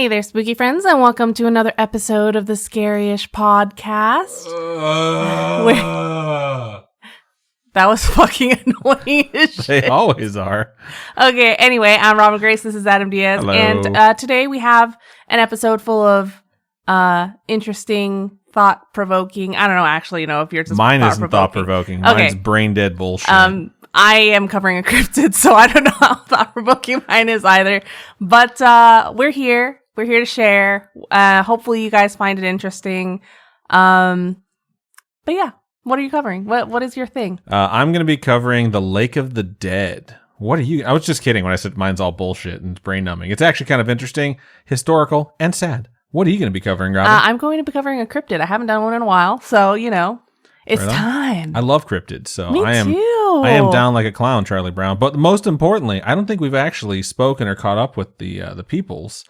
Hey there, spooky friends, and welcome to another episode of the Scaryish podcast. That was fucking annoying as shit. They always are. Okay, anyway, I'm Robin Grace, this is Adam Diaz, Hello. and today we have an episode full of interesting, thought-provoking, I don't know actually, if yours is Mine isn't thought-provoking. Okay. Mine's brain-dead bullshit. I am covering a cryptid, so I don't know how thought-provoking mine is either. But we're here. We're here to share. Hopefully you guys find it interesting. But yeah, what are you covering? What is your thing? I'm going to be covering The Lake of the Dead. What are you... I was just kidding when I said mine's all bullshit and brain-numbing. It's actually kind of interesting, historical, and sad. What are you going to be covering, Robin? I'm going to be covering a cryptid. I haven't done one in a while, so, it's time. I love cryptids, so Me I am down like a clown, Charlie Brown. But most importantly, I don't think we've actually spoken or caught up with the peoples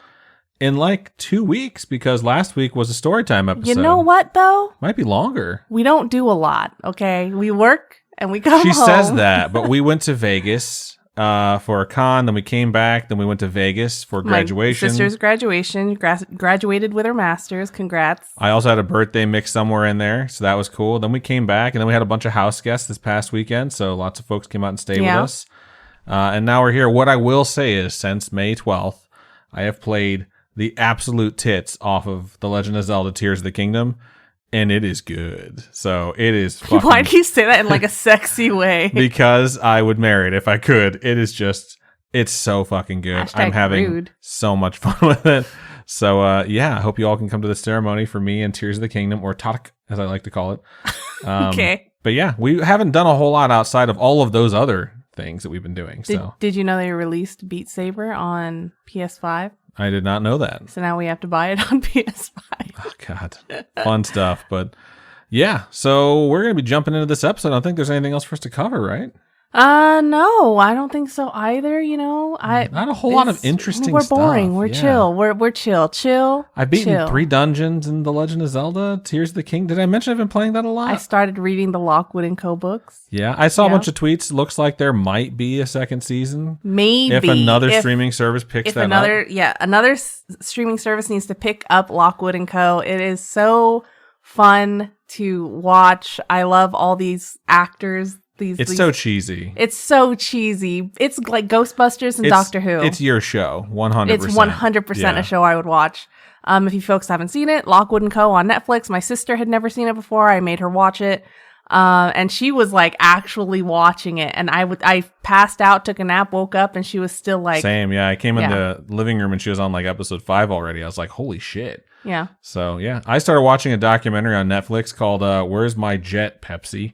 in like 2 weeks, because last week was a storytime episode. You know what, though? Might be longer. We don't do a lot, okay? We work and we come home. She says that, but we went to Vegas for a con, then we came back, then we went to Vegas for graduation. My sister's graduation, graduated with her master's. Congrats. I also had a birthday mix somewhere in there, so that was cool. Then we came back, and then we had a bunch of house guests this past weekend, so lots of folks came out and stayed with us. And now we're here. What I will say is, since May 12th, I have played the absolute tits off of The Legend of Zelda Tears of the Kingdom, and it is good. So it is fucking... Why do you say that in like a sexy way? Because I would marry it if I could. It is just... It's so fucking good. I'm having rude. So much fun with it. So, yeah, I hope you all can come to the ceremony for me and Tears of the Kingdom, or Tarak, as I like to call it. Okay. But yeah, we haven't done a whole lot outside of all of those other things that we've been doing. Did you know they released Beat Saber on PS5? I did not know that. So now we have to buy it on PS5. Oh, God. Fun stuff. But yeah, so we're going to be jumping into this episode. I don't think there's anything else for us to cover, right? No, I don't think so either. Not a whole lot of interesting stuff. We're boring. We're chill. We're chill. I've beaten 3 dungeons in The Legend of Zelda Tears of the King. Did I mention I've been playing that a lot? I started reading the Lockwood & Co. books. Yeah, I saw a bunch of tweets. Looks like there might be a second season. Maybe. If another streaming service picks that up. Yeah, another streaming service needs to pick up Lockwood & Co. It is so fun to watch. I love all these actors. It's so cheesy. It's so cheesy. It's like Ghostbusters and Doctor Who. It's your show, 100%. It's 100% a show I would watch. If you folks haven't seen it, Lockwood & Co. on Netflix. My sister had never seen it before. I made her watch it. And she was like actually watching it. And I passed out, took a nap, woke up, and she was still like... Same, yeah. I came in the living room and she was on like episode 5 already. I was like, holy shit. Yeah. So, yeah. I started watching a documentary on Netflix called Where's My Jet, Pepsi?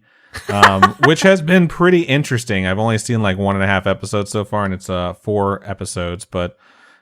Which has been pretty interesting. I've only seen like 1.5 episodes so far, and it's 4 episodes. But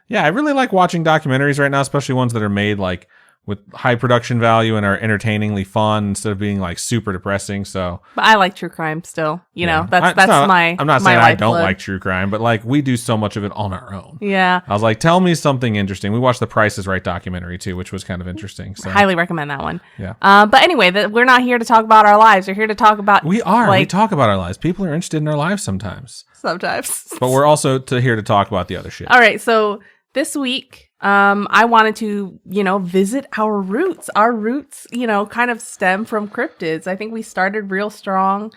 yeah, I really like watching documentaries right now, especially ones that are made like with high production value and are entertainingly fun instead of being like super depressing. So, but I like true crime still. That's my. I'm not my saying I don't lifeblood. like true crime, but like we do so much of it on our own. Yeah. I was like, tell me something interesting. We watched the Price is Right documentary too, which was kind of interesting. So highly recommend that one. Yeah. But anyway, we're not here to talk about our lives. We're here to talk about. We talk about our lives. People are interested in our lives sometimes. Sometimes. But we're also here to talk about the other shit. All right. So this week, I wanted to, visit our roots. Our roots, kind of stem from cryptids. I think we started real strong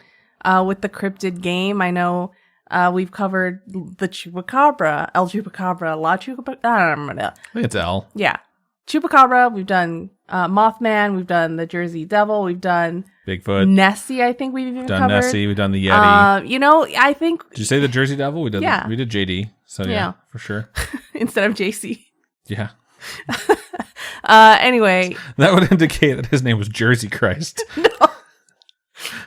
with the cryptid game. I know we've covered the Chupacabra, El Chupacabra, La Chupacabra. I don't remember that. I think it's L. Yeah. Chupacabra. We've done Mothman. We've done the Jersey Devil. We've done Bigfoot. Nessie, I think we've even covered. Nessie. We've done the Yeti. I think... Did you say the Jersey Devil? We did. Yeah. We did JD. So yeah, for sure. Instead of JC. Yeah. Anyway. That would indicate that his name was Jersey Christ. No.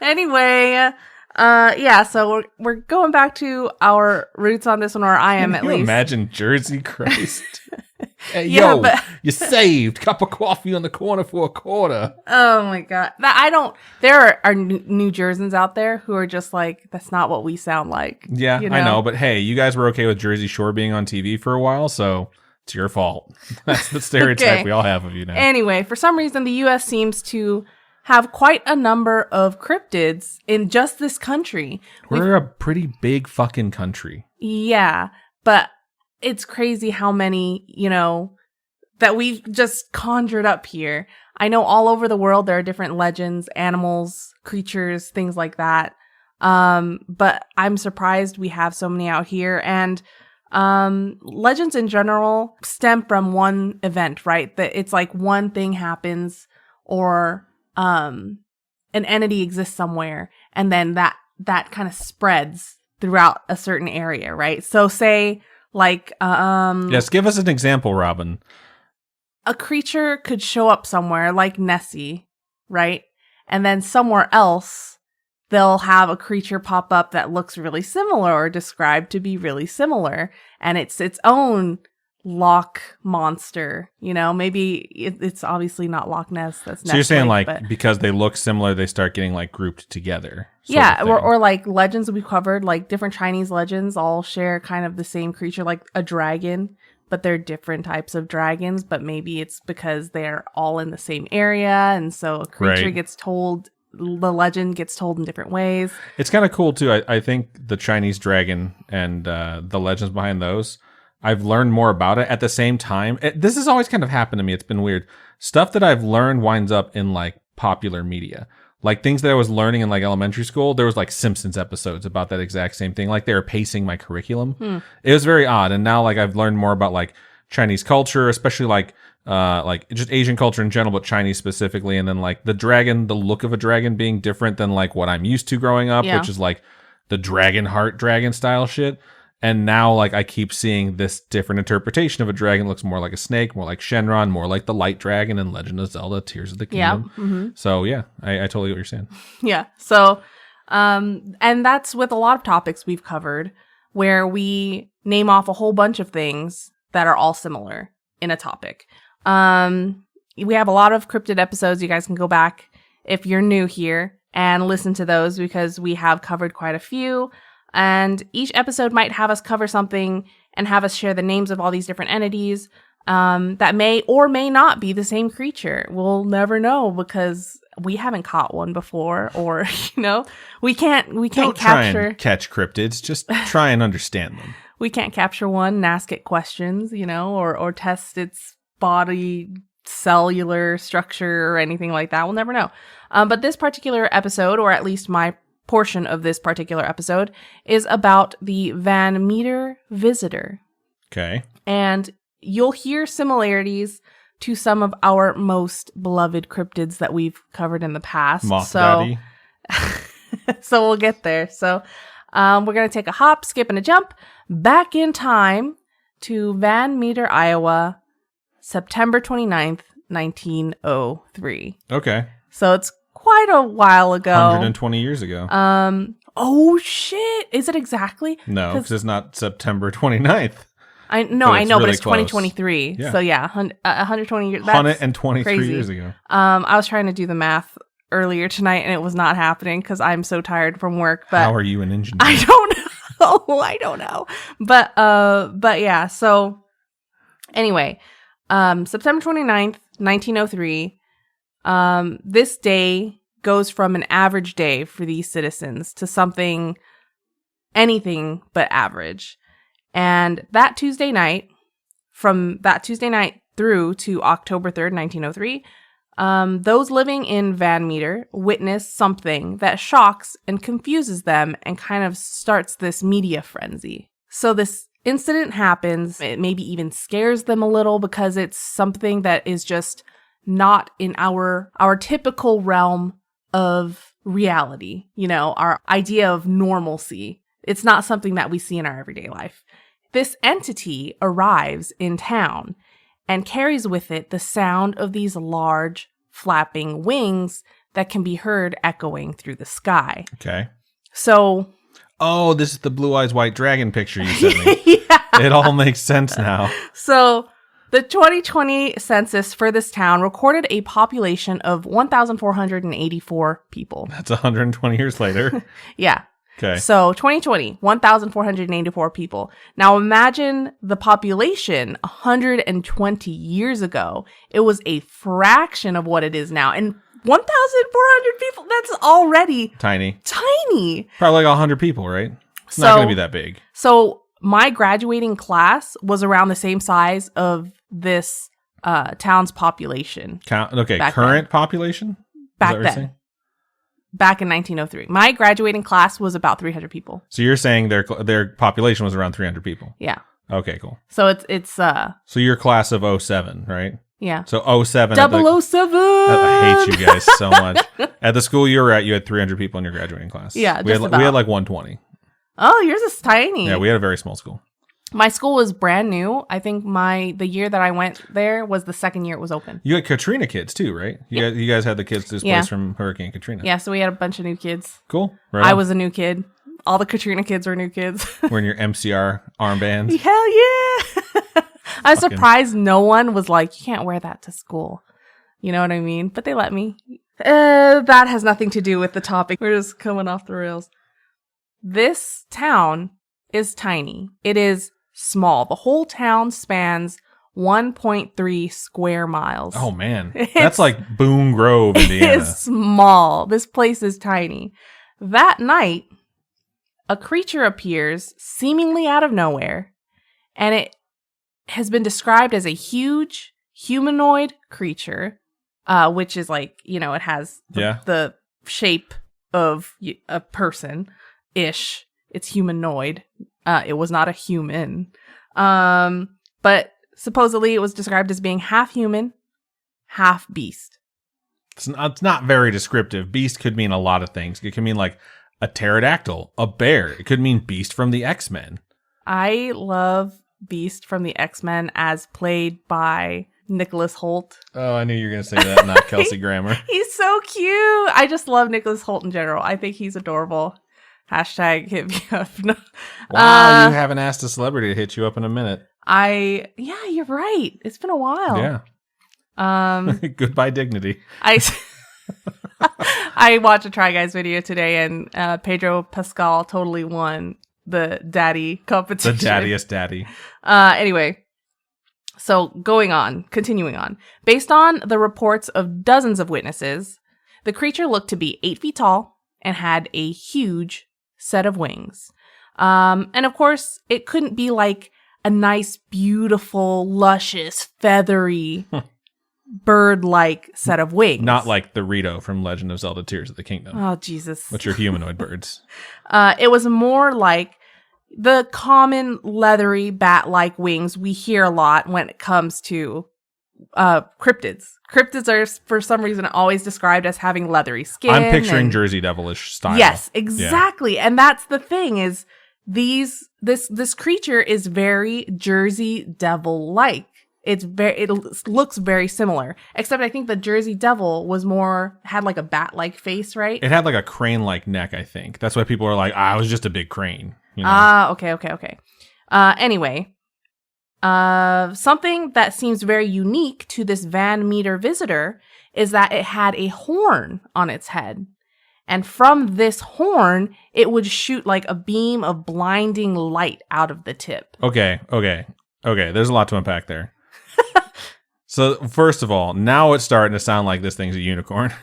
Anyway, so we're going back to our roots on this one, or I am at least. Imagine Jersey Christ. Hey, yeah, yo, you saved. Cup of coffee on the corner for $0.25. Oh my God. There are New Jerseyans out there who are just like, that's not what we sound like. Yeah, I know. But hey, you guys were okay with Jersey Shore being on TV for a while, so it's your fault. That's the stereotype we all have of you now. Anyway, for some reason, the U.S. seems to have quite a number of cryptids in just this country. We're a pretty big fucking country. Yeah, but it's crazy how many, that we've just conjured up here. I know all over the world there are different legends, animals, creatures, things like that. But I'm surprised we have so many out here. And legends in general stem from one event, right? That it's like one thing happens, or an entity exists somewhere, and then that kind of spreads throughout a certain area, right? So say like yes, give us an example, Robin. A creature could show up somewhere like Nessie, right? And then somewhere else they'll have a creature pop up that looks really similar or described to be really similar, and it's its own Loch monster. You know, maybe it's obviously not Loch Ness. That's so you're saying like but because they look similar, they start getting like grouped together. Yeah, or like legends we covered, like different Chinese legends all share kind of the same creature, like a dragon, but they're different types of dragons. But maybe it's because they're all in the same area, and so a creature gets told. The legend gets told in different ways. It's kind of cool too. I think the Chinese dragon and the legends behind those, I've learned more about it. At the same time, this has always kind of happened to me. It's been weird. Stuff that I've learned winds up in like popular media. Like things that I was learning in like elementary school, there was like Simpsons episodes about that exact same thing. Like they were pacing my curriculum. It was very odd. And now like I've learned more about like Chinese culture, especially like just Asian culture in general, but Chinese specifically. And then like the dragon, the look of a dragon being different than like what I'm used to growing up, which is like the dragon heart dragon style shit. And now like I keep seeing this different interpretation of a dragon. It looks more like a snake, more like Shenron, more like the light dragon in Legend of Zelda, Tears of the Kingdom. Yeah. Mm-hmm. So yeah, I totally get what you're saying. Yeah. So, and that's with a lot of topics we've covered where we name off a whole bunch of things that are all similar in a topic. We have a lot of cryptid episodes. You guys can go back if you're new here and listen to those because we have covered quite a few. And each episode might have us cover something and have us share the names of all these different entities that may or may not be the same creature. We'll never know because we haven't caught one before, or we can't Don't capture try and catch cryptids. Just try and understand them. We can't capture one and ask it questions, or test its body cellular structure or anything like that. We'll never know. But this particular episode, or at least my portion of this particular episode, is about the Van Meter visitor. Okay. And you'll hear similarities to some of our most beloved cryptids that we've covered in the past. Moth Daddy. So we'll get there. So we're going to take a hop, skip, and a jump back in time to Van Meter, Iowa, September 29th, 1903. Okay. So it's quite a while ago. 120 years ago. Oh shit. Is it exactly? No, because it's not September 29th. I know, really but it's close. 2023. Yeah. So yeah, 120 years. That's 123 crazy. years ago. I was trying to do the math earlier tonight and it was not happening because I'm so tired from work. But how are you an engineer? I don't know. But yeah. So anyway, September 29th, 1903. This day goes from an average day for these citizens to something, anything but average. And that Tuesday night, from that Tuesday night through to October 3rd, 1903, those living in Van Meter witness something that shocks and confuses them and kind of starts this media frenzy. So this incident happens. It maybe even scares them a little because it's something that is just not in our typical realm of reality, our idea of normalcy. It's not something that we see in our everyday life. This entity arrives in town and carries with it the sound of these large flapping wings that can be heard echoing through the sky. Okay. So... Oh, this is the Blue Eyes White Dragon picture you sent me. Yeah. It all makes sense now. So... The 2020 census for this town recorded a population of 1,484 people. That's 120 years later. Yeah. Okay. So 2020, 1,484 people. Now imagine the population 120 years ago. It was a fraction of what it is now. And 1,400 people, that's already tiny. Probably like 100 people, right? It's not going to be that big. So my graduating class was around the same size of this town's population. Current population? Back then. Back in 1903. My graduating class was about 300 people. So you're saying their population was around 300 people? Yeah. Okay, cool. So it's So your class of 07, right? Yeah. So 07. 007! I hate you guys so much. At the school you were at, you had 300 people in your graduating class. Yeah, we had like 120. Oh, yours is tiny. Yeah, we had a very small school. My school was brand new. I think the year that I went there was the second year it was open. You had Katrina kids too, right? You guys had the kids displaced from Hurricane Katrina. Yeah, so we had a bunch of new kids. Cool. Right I on. was a new kid. All the Katrina kids were new kids. Wearing your MCR armbands. Hell yeah! I was surprised no one was like, you can't wear that to school. You know what I mean? But they let me. That has nothing to do with the topic. We're just coming off the rails. This town is tiny. It is small. The whole town spans 1.3 square miles. Oh, man. That's like Boone Grove, Indiana. It's small. This place is tiny. That night, a creature appears seemingly out of nowhere, and it has been described as a huge humanoid creature, which is like, it has the shape of a person-ish. It's humanoid. It was not a human. But supposedly it was described as being half human, half beast. It's not very descriptive. Beast could mean a lot of things. It could mean like a pterodactyl, a bear. It could mean Beast from the X-Men. I love Beast from the X-Men as played by Nicholas Hoult. Oh, I knew you were going to say that, not Kelsey Grammer. He's so cute. I just love Nicholas Hoult in general. I think he's adorable. Hashtag hit me up. No. Wow, you haven't asked a celebrity to hit you up in a minute. Yeah, you're right. It's been a while. Yeah. Goodbye, dignity. I watched a Try Guys video today, and Pedro Pascal totally won the daddy competition. The daddiest daddy. Anyway, so continuing on. Based on the reports of dozens of witnesses, the creature looked to be 8 feet tall and had a huge set of wings. And of course, it couldn't be like a nice, beautiful, luscious, feathery bird-like set of wings. Not like the Rito from Legend of Zelda Tears of the Kingdom. Oh, Jesus. Which are humanoid birds. It was more like the common leathery bat-like wings we hear a lot when it comes to cryptids. Cryptids are, for some reason, always described as having leathery skin. I'm picturing Jersey Devilish style. Yes, exactly. Yeah. And that's the thing is this creature is very Jersey Devil-like. It looks very similar, except I think the Jersey Devil had like a bat-like face, right? It had like a crane-like neck, I think. That's why people are like, it was just a big crane. You know? Okay. Anyway, something that seems very unique to this Van Meter visitor is that it had a horn on its head. And from this horn, it would shoot like a beam of blinding light out of the tip. Okay. There's a lot to unpack there. So, first of all, now it's starting to sound like this thing's a unicorn.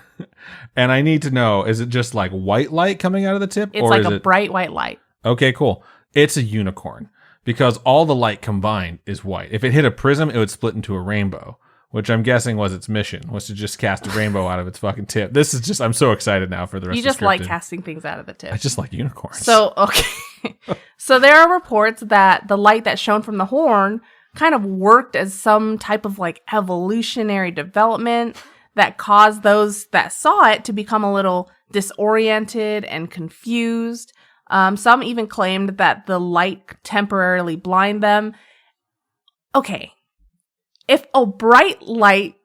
And I need to know, is it just like white light coming out of the tip? It's like a bright white light. Okay, cool. It's a unicorn because all the light combined is white. If it hit a prism, it would split into a rainbow, which I'm guessing was its mission, was to just cast a rainbow out of its fucking tip. This is just, I'm so excited now for the rest of the You just like casting things out of the tip. I just like unicorns. So, okay. So there are reports that the light that shone from the horn kind of worked as some type of like evolutionary development that caused those that saw it to become a little disoriented and confused. Some even claimed that the light temporarily blinded them. Okay. If a bright light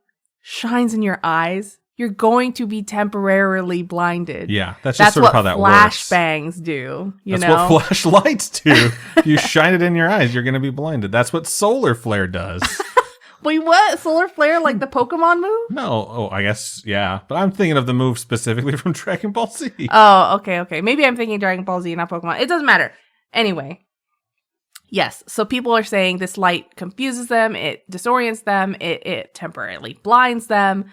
shines in your eyes, you're going to be temporarily blinded. Yeah, that's just sort of how that works. Flashbangs do. That's what flashlights do. If you shine it in your eyes, you're going to be blinded. That's what solar flare does. Wait, what? Solar flare like the Pokemon move? No. Oh, I guess, yeah. But I'm thinking of the move specifically from Dragon Ball Z. Oh, okay. Maybe I'm thinking Dragon Ball Z, not Pokemon. It doesn't matter. Anyway. Yes, so people are saying this light confuses them, it disorients them, it temporarily blinds them.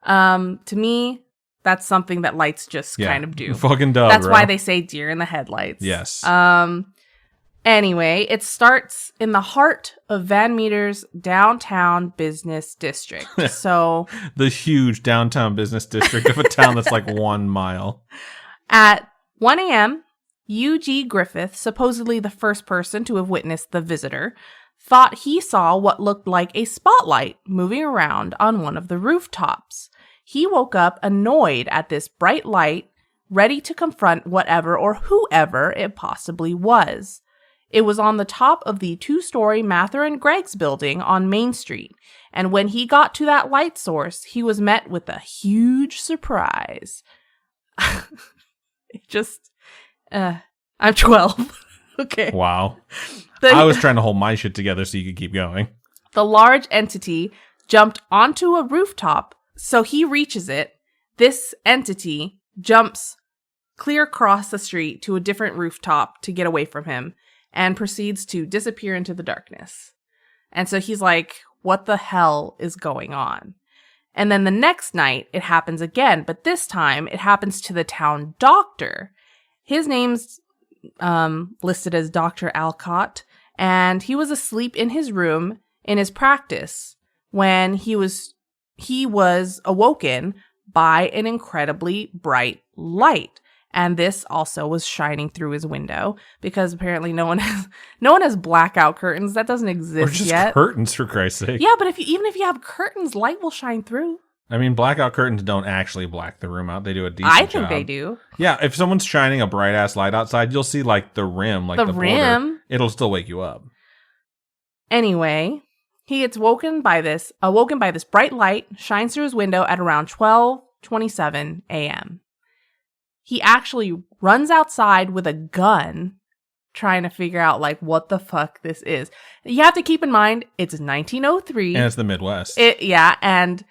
To me, that's something that lights just kind of do. Fucking dub, That's bro. why they say deer in the headlights. Yes. Anyway, it starts in the heart of Van Meter's downtown business district. So the huge downtown business district of a town that's like 1 mile. At 1 a.m., U.G. Griffith, supposedly the first person to have witnessed the visitor, thought he saw what looked like a spotlight moving around on one of the rooftops. He woke up annoyed at this bright light, ready to confront whatever or whoever it possibly was. It was on the top of the 2-story Mather and Greg's building on Main Street, and when he got to that light source, he was met with a huge surprise. I'm 12. Okay. Wow. I was trying to hold my shit together so you could keep going. The large entity jumped onto a rooftop, so he reaches it. This entity jumps clear across the street to a different rooftop to get away from him and proceeds to disappear into the darkness. And so he's like, what the hell is going on? And then the next night, it happens again, but this time it happens to the town doctor. His name's listed as Dr. Alcott, and he was asleep in his room in his practice when he was awoken by an incredibly bright light. And this also was shining through his window because apparently no one has blackout curtains. That doesn't exist or just yet. Curtains, for Christ's sake. Yeah, but even if you have curtains, light will shine through. I mean, blackout curtains don't actually black the room out. They do a decent job. I think they do. Yeah, if someone's shining a bright ass light outside, you'll see like the rim, like the rim. border. It'll still wake you up. Anyway, he gets awoken by this bright light, shines through his window at around 12:27 a.m. He actually runs outside with a gun, trying to figure out, like, what the fuck this is. You have to keep in mind, it's 1903. And it's the Midwest. And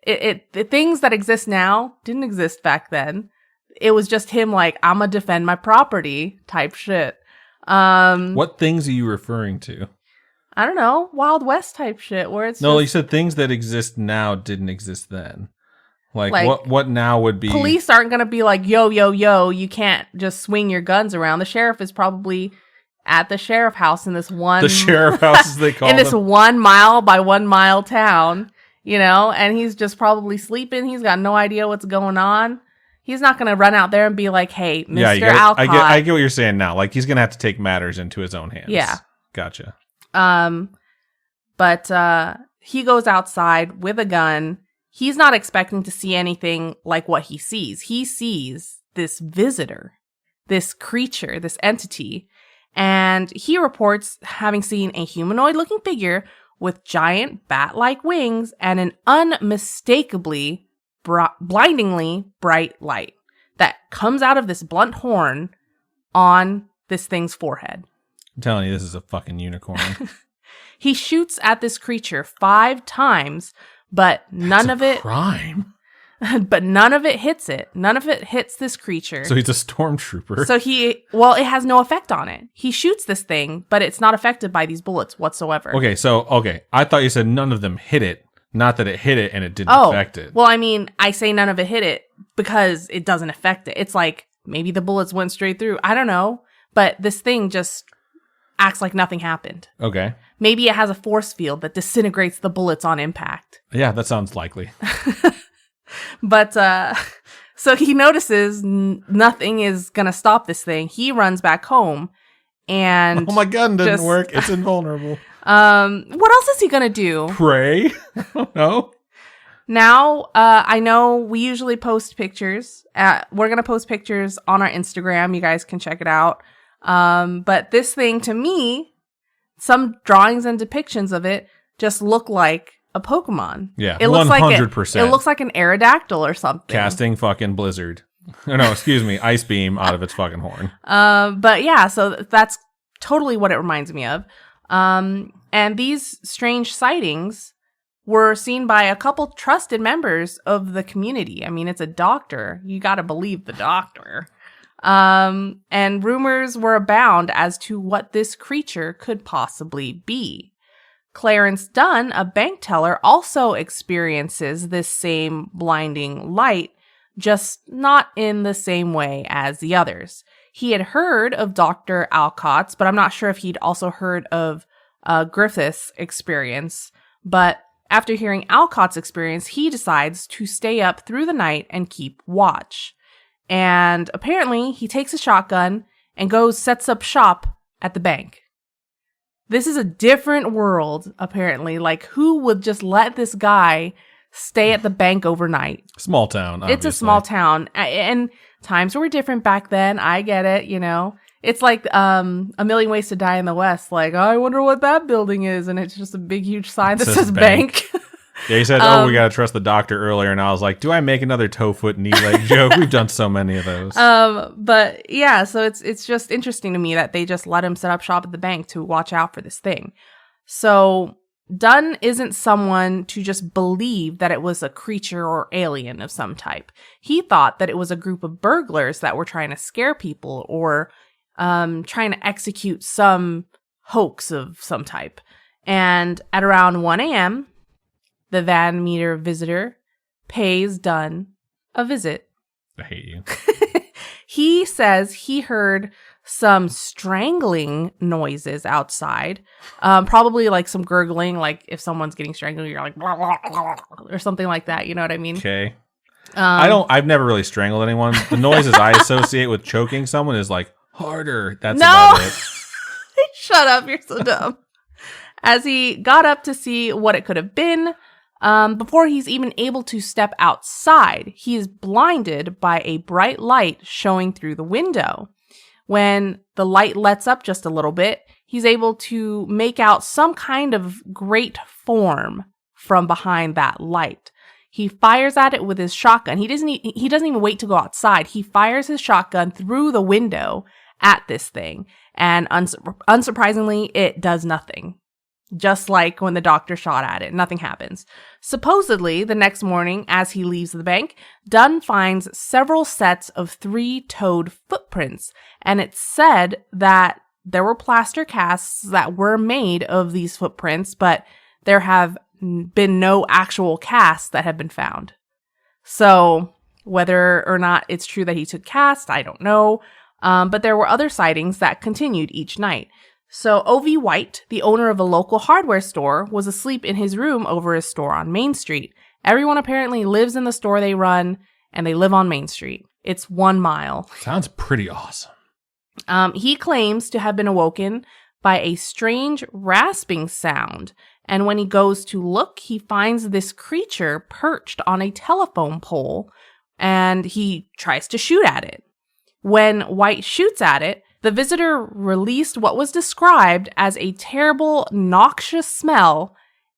the things that exist now didn't exist back then. It was just him, like, I'm gonna defend my property type shit. What things are you referring to? I don't know, Wild West type shit, where it's you said things that exist now didn't exist then. Like what now would be... Police aren't going to be like, yo, you can't just swing your guns around. The sheriff is probably at the sheriff house in this one... The sheriff house, as they call in this 1 mile by 1 mile town, and he's just probably sleeping. He's got no idea what's going on. He's not going to run out there and be like, hey, Mr. Alcott. I get what you're saying now. Like, he's going to have to take matters into his own hands. Yeah. Gotcha. But he goes outside with a gun. He's not expecting to see anything like what he sees. He sees this visitor, this creature, this entity, and he reports having seen a humanoid-looking figure with giant bat-like wings and an unmistakably, blindingly bright light that comes out of this blunt horn on this thing's forehead. I'm telling you, this is a fucking unicorn. He shoots at this creature 5 times, but none of it hits it. None of it hits this creature. So he's a stormtrooper. So it has no effect on it. He shoots this thing, but it's not affected by these bullets whatsoever. Okay. I thought you said none of them hit it, not that it hit it and it didn't affect it. Well, I mean, I say none of it hit it because it doesn't affect it. It's like maybe the bullets went straight through. I don't know, but this thing just acts like nothing happened. Okay. Maybe it has a force field that disintegrates the bullets on impact. Yeah, that sounds likely. But, so he notices nothing is going to stop this thing. He runs back home and... Oh, my gun didn't work. It's invulnerable. What else is he going to do? Pray? No. Now, I know we usually post pictures. We're going to post pictures on our Instagram. You guys can check it out. But this thing, to me, some drawings and depictions of it just look like a Pokemon. Yeah, it looks 100%. It looks like an Aerodactyl or something. Casting fucking Blizzard. No, excuse me, Ice Beam out of its fucking horn. But yeah, so that's totally what it reminds me of. And these strange sightings were seen by a couple trusted members of the community. I mean, it's a doctor. You got to believe the doctor. And rumors were abound as to what this creature could possibly be. Clarence Dunn, a bank teller, also experiences this same blinding light, just not in the same way as the others. He had heard of Dr. Alcott's, but I'm not sure if he'd also heard of Griffith's experience. But after hearing Alcott's experience, he decides to stay up through the night and keep watch. And apparently, he takes a shotgun and sets up shop at the bank. This is a different world, apparently. Like, who would just let this guy stay at the bank overnight? Small town, obviously. It's a small town. And times were different back then. I get it, you know. It's like A Million Ways to Die in the West. Like, oh, I wonder what that building is. And it's just a big, huge sign that says bank. Yeah, you said, we got to trust the doctor earlier. And I was like, do I make another toe, foot, knee, leg joke? We've done so many of those. But yeah, so it's just interesting to me that they just let him set up shop at the bank to watch out for this thing. So Dunn isn't someone to just believe that it was a creature or alien of some type. He thought that it was a group of burglars that were trying to scare people or trying to execute some hoax of some type. And at around 1 a.m., the Van Meter visitor pays Dunn a visit. I hate you. He says he heard some strangling noises outside. Probably like some gurgling, like if someone's getting strangled, you're like, blah, blah, blah, or something like that. You know what I mean? Okay. I've never really strangled anyone. The noises I associate with choking someone is like harder. That's about it. Shut up. You're so dumb. As he got up to see what it could have been, before he's even able to step outside, he is blinded by a bright light showing through the window. When the light lets up just a little bit, he's able to make out some kind of great form from behind that light. He fires at it with his shotgun. He doesn't even wait to go outside. He fires his shotgun through the window at this thing. And unsurprisingly, it does nothing. Just like when the doctor shot at it, nothing happens. Supposedly, the next morning, as he leaves the bank, Dunn finds several sets of 3-toed footprints, and it's said that there were plaster casts that were made of these footprints, but there have been no actual casts that have been found. So, whether or not it's true that he took casts, I don't know, but there were other sightings that continued each night. So O.V. White, the owner of a local hardware store, was asleep in his room over his store on Main Street. Everyone apparently lives in the store they run, and they live on Main Street. It's 1 mile. Sounds pretty awesome. He claims to have been awoken by a strange rasping sound, and when he goes to look, he finds this creature perched on a telephone pole, and he tries to shoot at it. When White shoots at it, the visitor released what was described as a terrible, noxious smell,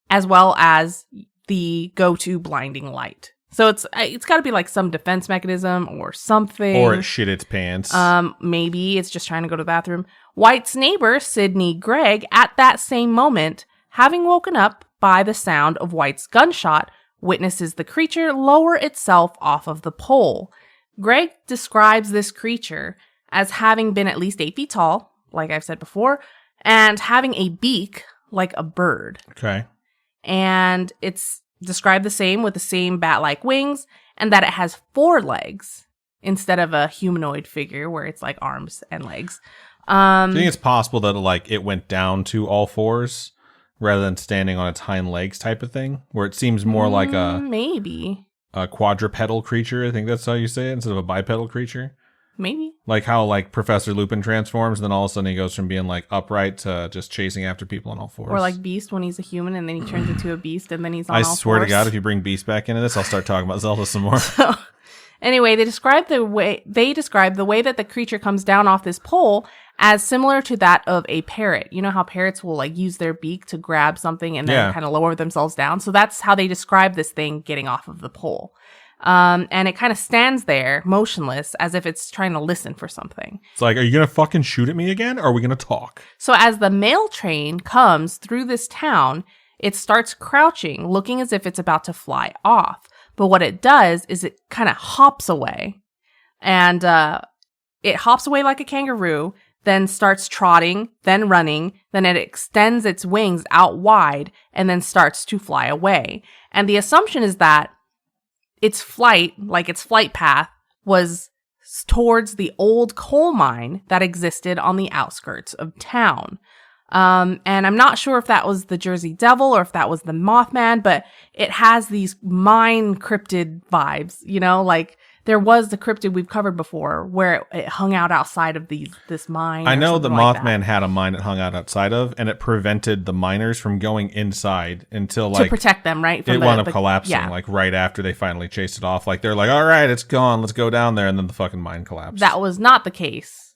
as well as the go-to blinding light. So it's got to be like some defense mechanism or something. Or it shit its pants. Maybe it's just trying to go to the bathroom. White's neighbor, Sidney Gregg, at that same moment, having woken up by the sound of White's gunshot, witnesses the creature lower itself off of the pole. Gregg describes this creature as having been at least 8 feet tall, like I've said before, and having a beak like a bird. Okay. And it's described the same with the same bat-like wings, and that it has 4 legs instead of a humanoid figure where it's like arms and legs. Do you think it's possible that it went down to all 4s rather than standing on its hind legs type of thing, where it seems more like maybe a quadrupedal creature? I think that's how you say it, instead of a bipedal creature. Maybe. Like how Professor Lupin transforms, and then all of a sudden he goes from being upright to just chasing after people on all 4s. Or like Beast when he's a human and then he turns into a beast and then he's on all 4s. I swear to God, if you bring Beast back into this, I'll start talking about Zelda some more. So, anyway, they describe the way that the creature comes down off this pole as similar to that of a parrot. You know how parrots will use their beak to grab something and then kind of lower themselves down? So that's how they describe this thing getting off of the pole. And it kind of stands there motionless as if it's trying to listen for something. It's like, are you going to fucking shoot at me again? Or are we going to talk? So as the mail train comes through this town, it starts crouching, looking as if it's about to fly off. But what it does is it kind of hops away. And it hops away like a kangaroo, then starts trotting, then running, then it extends its wings out wide, and then starts to fly away. And the assumption is that its flight path was towards the old coal mine that existed on the outskirts of town. And I'm not sure if that was the Jersey Devil or if that was the Mothman, but it has these mine cryptid vibes, you know, like there was the cryptid we've covered before where it hung out outside of this mine. I know the like Mothman had a mine it hung out outside of, and it prevented the miners from going inside until to protect them, right? It wound up collapsing, like right after they finally chased it off. Like they're like, all right, it's gone. Let's go down there. And then the fucking mine collapsed. That was not the case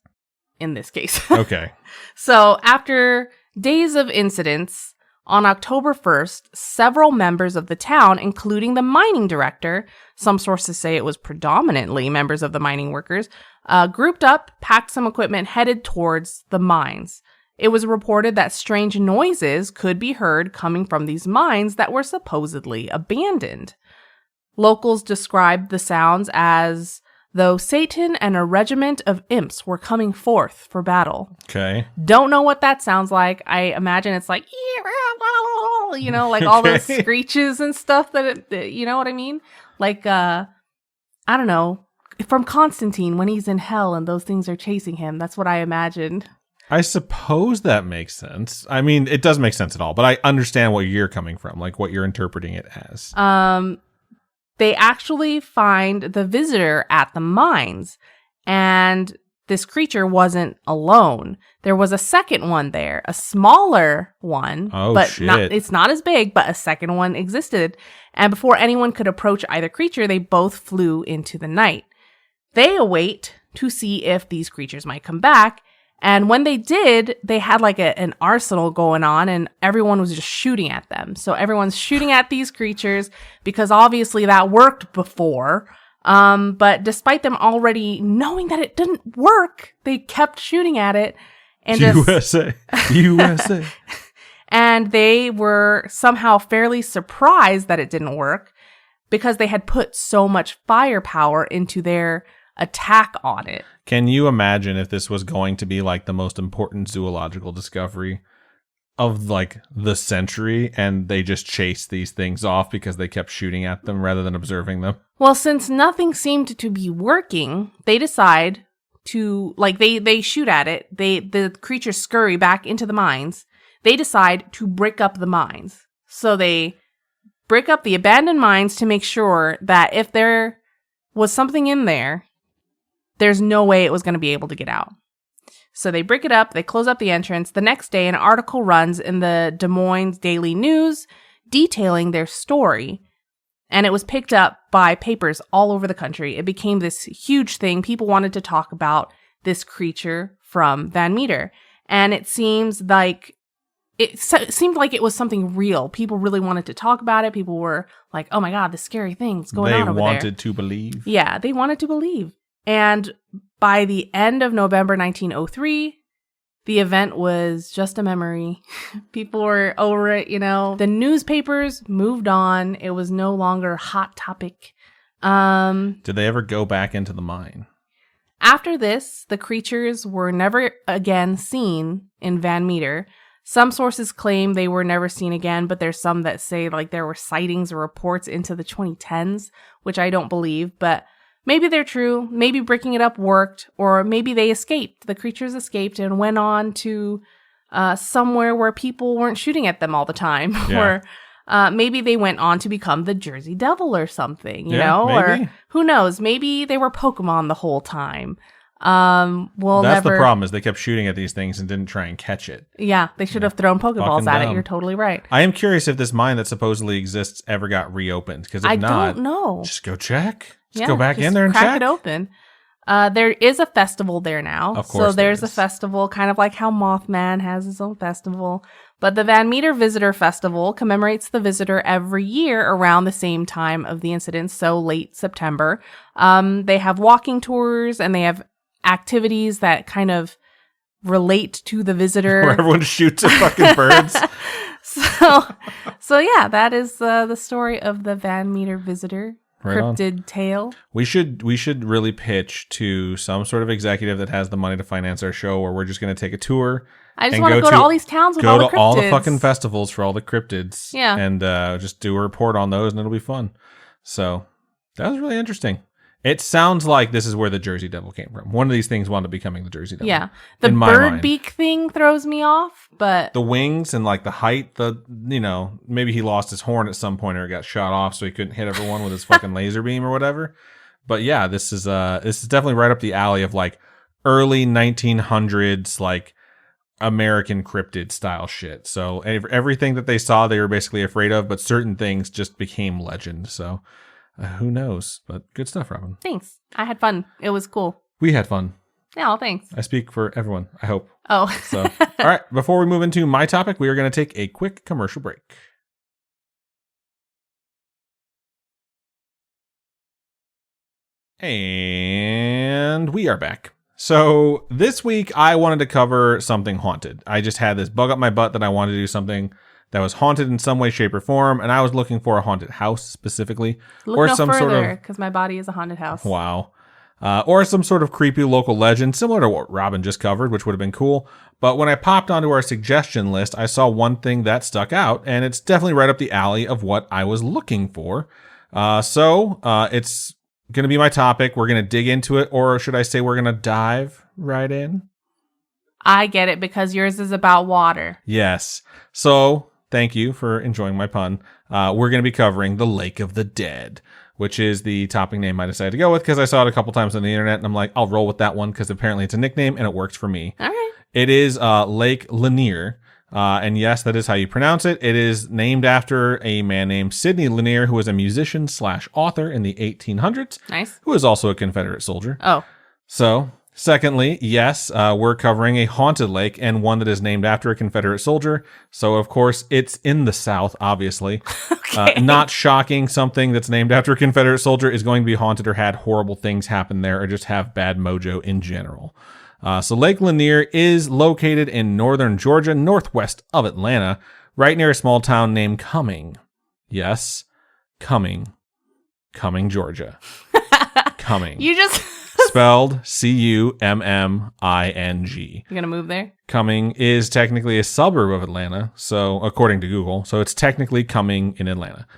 in this case. Okay. So after days of incidents, on October 1st, several members of the town, including the mining director, some sources say it was predominantly members of the mining workers, grouped up, packed some equipment, headed towards the mines. It was reported that strange noises could be heard coming from these mines that were supposedly abandoned. Locals described the sounds as though Satan and a regiment of imps were coming forth for battle. Okay. Don't know what that sounds like. I imagine it's like, you know, like all those screeches and stuff you know what I mean? Like, I don't know, from Constantine when he's in hell and those things are chasing him. That's what I imagined. I suppose that makes sense. I mean, it doesn't make sense at all, but I understand what you're coming from, like what you're interpreting it as. They actually find the visitor at the mines, and this creature wasn't alone. There was a second one there, a smaller one, but shit. It's not as big, but a second one existed. And before anyone could approach either creature, they both flew into the night. They await to see if these creatures might come back. And when they did, they had like an arsenal going on and everyone was just shooting at them. So everyone's shooting at these creatures because obviously that worked before. But despite them already knowing that it didn't work, they kept shooting at it. And USA. And they were somehow fairly surprised that it didn't work because they had put so much firepower into their attack on it. Can you imagine if this was going to be like the most important zoological discovery of like the century and they just chased these things off because they kept shooting at them rather than observing them? Well, since nothing seemed to be working, they decide to, like, they shoot at it. The creatures scurry back into the mines. They decide to break up the mines. So they break up the abandoned mines to make sure that if there was something in there, there's no way it was going to be able to get out. So they break it up, they close up the entrance. The next day, an article runs in the Des Moines Daily News detailing their story. And it was picked up by papers all over the country. It became this huge thing. People wanted to talk about this creature from Van Meter. And it seemed like it was something real. People really wanted to talk about it. People were like, oh my God, this scary thing's going on over there. They wanted to believe. Yeah, they wanted to believe. And by the end of November 1903, the event was just a memory. People were over it, you know. The newspapers moved on. It was no longer a hot topic. Did they ever go back into the mine? After this, the creatures were never again seen in Van Meter. Some sources claim they were never seen again, but there's some that say like there were sightings or reports into the 2010s, which I don't believe, but maybe they're true. Maybe breaking it up worked, or maybe they escaped. The creatures escaped and went on to somewhere where people weren't shooting at them all the time. Yeah. Or maybe they went on to become the Jersey Devil or something, you know? Maybe. Or who knows? Maybe they were Pokemon the whole time. That's the problem, is they kept shooting at these things and didn't try and catch it. Yeah, they should have thrown Pokeballs at it. You're totally right. I am curious if this mine that supposedly exists ever got reopened. Because if I not, don't know. Just go check. Just go back in there and crack check it open. There is a festival there now. Of course, so there's a festival, kind of like how Mothman has his own festival. But the Van Meter Visitor Festival commemorates the visitor every year around the same time of the incident, so late September. They have walking tours and they have activities that kind of relate to the visitor. Where everyone shoots at fucking birds. So yeah, that is the story of the Van Meter Visitor. Right Cryptid tale. We should really pitch to some sort of executive that has the money to finance our show, where we're just going to take a tour. I just want to go to all these towns with all the cryptids. Go to all the fucking festivals for all the cryptids. Yeah. And just do a report on those, and it'll be fun. So that was really interesting. It sounds like this is where the Jersey Devil came from. One of these things wound up becoming the Jersey Devil. Yeah. The in my bird mind. beak thing throws me off, but The wings and like the height, maybe he lost his horn at some point or got shot off so he couldn't hit everyone with his fucking laser beam or whatever. But yeah, this is definitely right up the alley of like early 1900s like American cryptid style shit. So everything that they saw they were basically afraid of, but certain things just became legend. So who knows? But good stuff, Robin. thanks. I had fun. It was cool. We had fun. Yeah, well, thanks. I speak for everyone, I hope. Oh. So, all right, before we move into my topic, we are going to take a quick commercial break. And we are back. So this week I wanted to cover something haunted. I just had this bug up my butt that I wanted to do something that was haunted in some way, shape, or form, and I was looking for a haunted house specifically. Look or no some sort further, of because my body is a haunted house. wow. Or some sort of creepy local legend, similar to what Robin just covered, which would have been cool. But when I popped onto our suggestion list, I saw one thing that stuck out, and it's definitely right up the alley of what I was looking for. So it's going to be my topic. We're going to dig into it, or should I say we're going to dive right in? I get it, because yours is about water. Yes. So thank you for enjoying my pun. We're going to be covering the Lake of the Dead, which is the topic name I decided to go with because I saw it a couple times on the internet, and I'm like, I'll roll with that one because apparently it's a nickname and it works for me. All right. It is Lake Lanier. And yes, that is how you pronounce it. It is named after a man named Sidney Lanier, who was a musician / author in the 1800s. Nice. Who was also a Confederate soldier. Oh. So, secondly, yes, we're covering a haunted lake and one that is named after a Confederate soldier. So, of course, it's in the South, obviously. Okay. Not shocking, something that's named after a Confederate soldier is going to be haunted or had horrible things happen there or just have bad mojo in general. So Lake Lanier is located in northern Georgia, northwest of Atlanta, right near a small town named Cumming. Yes, Cumming, Georgia. Cumming. You just... Spelled Cumming. You're going to move there? Cumming is technically a suburb of Atlanta, so according to Google. So it's technically Cumming in Atlanta.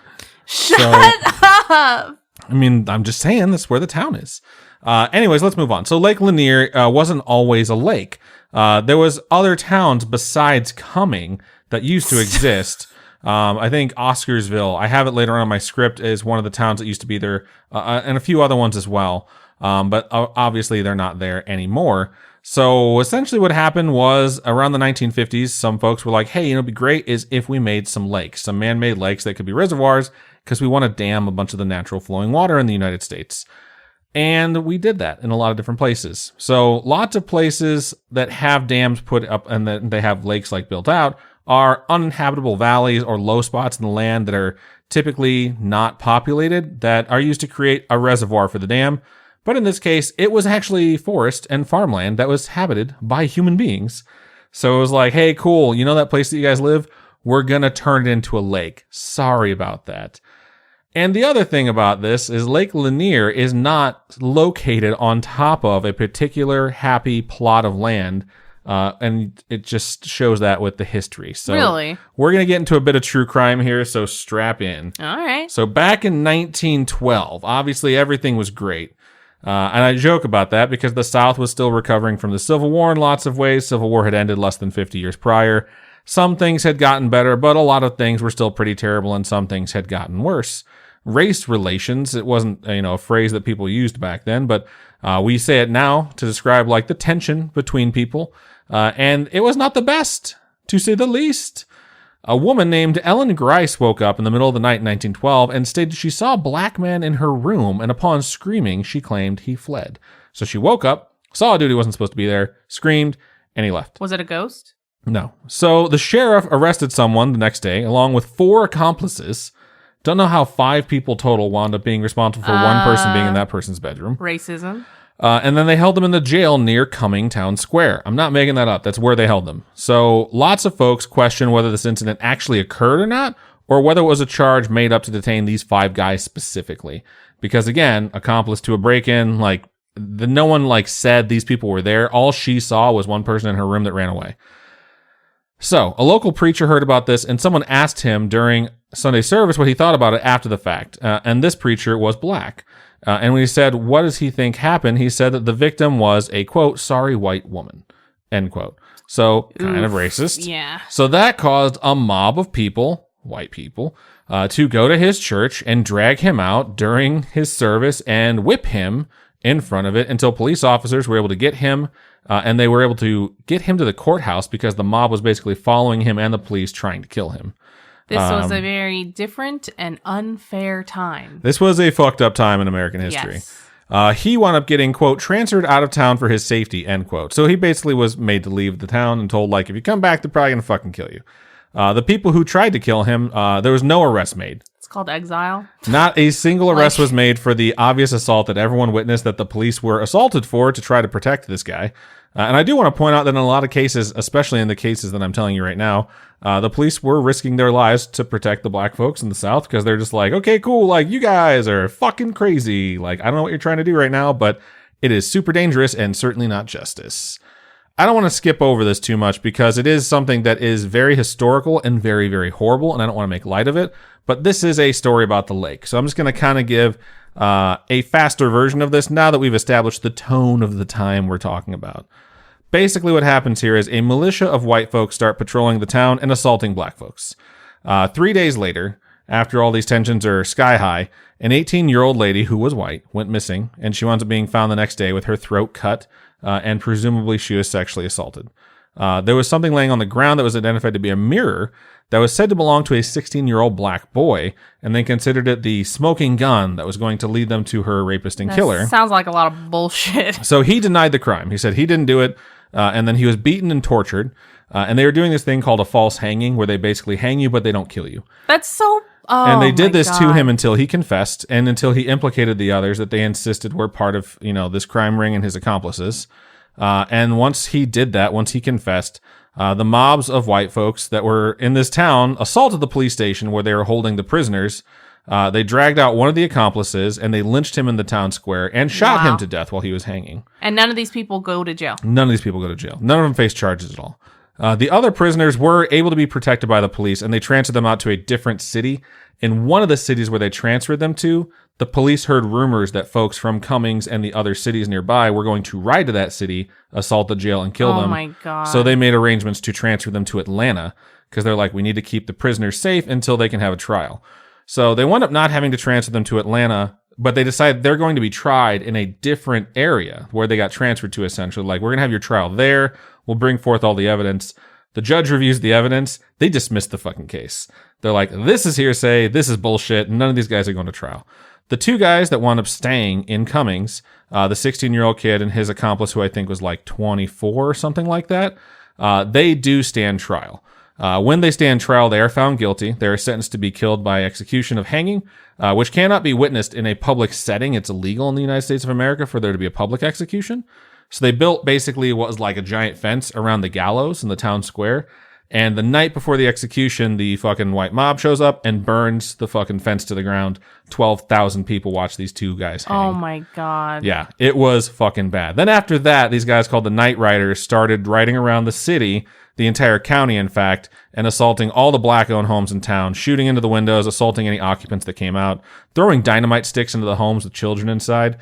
Shut up! I mean, I'm just saying that's where the town is. Anyways, let's move on. So Lake Lanier wasn't always a lake. There was other towns besides Cumming that used to exist. I think Oscarsville, I have it later on in my script, is one of the towns that used to be there, and a few other ones as well. But obviously they're not there anymore. So essentially what happened was around the 1950s, some folks were like, hey, it'd be great is if we made some lakes, some man-made lakes that could be reservoirs, because we want to dam a bunch of the natural flowing water in the United States. And we did that in a lot of different places. So lots of places that have dams put up and that they have lakes like built out are uninhabitable valleys or low spots in the land that are typically not populated that are used to create a reservoir for the dam. But in this case, it was actually forest and farmland that was habited by human beings. So it was like, hey, cool, you know that place that you guys live? We're going to turn it into a lake. Sorry about that. And the other thing about this is Lake Lanier is not located on top of a particular happy plot of land. And it just shows that with the history. So Really? We're going to get into a bit of true crime here, so strap in. All right. So back in 1912, obviously everything was great. And I joke about that because the South was still recovering from the Civil War in lots of ways. Civil War had ended less than 50 years prior. Some things had gotten better, but a lot of things were still pretty terrible, and some things had gotten worse. Race relations, it wasn't, a phrase that people used back then, but we say it now to describe like the tension between people. And it was not the best, to say the least. A woman named Ellen Grice woke up in the middle of the night in 1912 and stated she saw a black man in her room, and upon screaming, she claimed he fled. So she woke up, saw a dude who wasn't supposed to be there, screamed, and he left. Was it a ghost? No. So the sheriff arrested someone the next day, along with 4 accomplices. Don't know how 5 people total wound up being responsible for one person being in that person's bedroom. Racism. And then they held them in the jail near Cumming Town Square. I'm not making that up. That's where they held them. So lots of folks question whether this incident actually occurred or not, or whether it was a charge made up to detain these 5 guys specifically. Because again, accomplice to a break-in, no one said these people were there. All she saw was one person in her room that ran away. So, a local preacher heard about this, and someone asked him during Sunday service what he thought about it after the fact. And this preacher was black. And when he said, what does he think happened? He said that the victim was a, quote, sorry white woman, end quote. So kind of racist. Yeah. So that caused a mob of people, white people, to go to his church and drag him out during his service and whip him in front of it until police officers were able to get him, and they were able to get him to the courthouse because the mob was basically following him and the police trying to kill him. This was a very different and unfair time. This was a fucked up time in American history. Yes. He wound up getting, quote, transferred out of town for his safety, end quote. So he basically was made to leave the town and told, like, if you come back, they're probably going to fucking kill you. The people who tried to kill him, there was no arrest made. It's called exile. Not a single arrest was made for the obvious assault that everyone witnessed that the police were assaulted for to try to protect this guy. And I do want to point out that in a lot of cases, especially in the cases that I'm telling you right now, the police were risking their lives to protect the black folks in the South because they're just like, okay, cool, like, you guys are fucking crazy. Like, I don't know what you're trying to do right now, but it is super dangerous and certainly not justice. I don't want to skip over this too much because it is something that is very historical and very, very horrible, and I don't want to make light of it. But this is a story about the lake. So I'm just going to kind of give a faster version of this now that we've established the tone of the time we're talking about. Basically what happens here is a militia of white folks start patrolling the town and assaulting black folks. 3 days later, after all these tensions are sky high, an 18-year-old lady who was white went missing, and she winds up being found the next day with her throat cut, and presumably she was sexually assaulted. There was something laying on the ground that was identified to be a mirror that was said to belong to a 16-year-old black boy, and they considered it the smoking gun that was going to lead them to her rapist and killer. Sounds like a lot of bullshit. So he denied the crime. He said he didn't do it, and then he was beaten and tortured. And they were doing this thing called a false hanging, where they basically hang you, but they don't kill you. That's so... Oh, and they did this God. to him until he confessed, and until he implicated the others that they insisted were part of, this crime ring and his accomplices. And once he did that, once he confessed, the mobs of white folks that were in this town assaulted the police station where they were holding the prisoners. They dragged out one of the accomplices, and they lynched him in the town square and shot him to death while he was hanging. And none of these people go to jail. None of these people go to jail. None of them face charges at all. The other prisoners were able to be protected by the police, and they transferred them out to a different city. In one of the cities where they transferred them to, the police heard rumors that folks from Cummings and the other cities nearby were going to ride to that city, assault the jail, and kill them. Oh my God. So they made arrangements to transfer them to Atlanta because they're like, we need to keep the prisoners safe until they can have a trial. So they wound up not having to transfer them to Atlanta, but they decided they're going to be tried in a different area where they got transferred to, essentially. Like, we're going to have your trial there. We'll bring forth all the evidence. The judge reviews the evidence. They dismiss the fucking case. They're like, this is hearsay. This is bullshit. None of these guys are going to trial. The two guys that wound up staying in Cummings, the 16-year-old kid and his accomplice, who I think was like 24 or something like that, they do stand trial. When they stand trial, they are found guilty. They are sentenced to be killed by execution of hanging, which cannot be witnessed in a public setting. It's illegal in the United States of America for there to be a public execution. So they built basically what was like a giant fence around the gallows in the town square. And the night before the execution, the fucking white mob shows up and burns the fucking fence to the ground. 12,000 people watch these two guys hang. Oh my God. Yeah, it was fucking bad. Then after that, these guys called the Night Riders started riding around the city, the entire county, in fact, and assaulting all the black-owned homes in town, shooting into the windows, assaulting any occupants that came out, throwing dynamite sticks into the homes with children inside.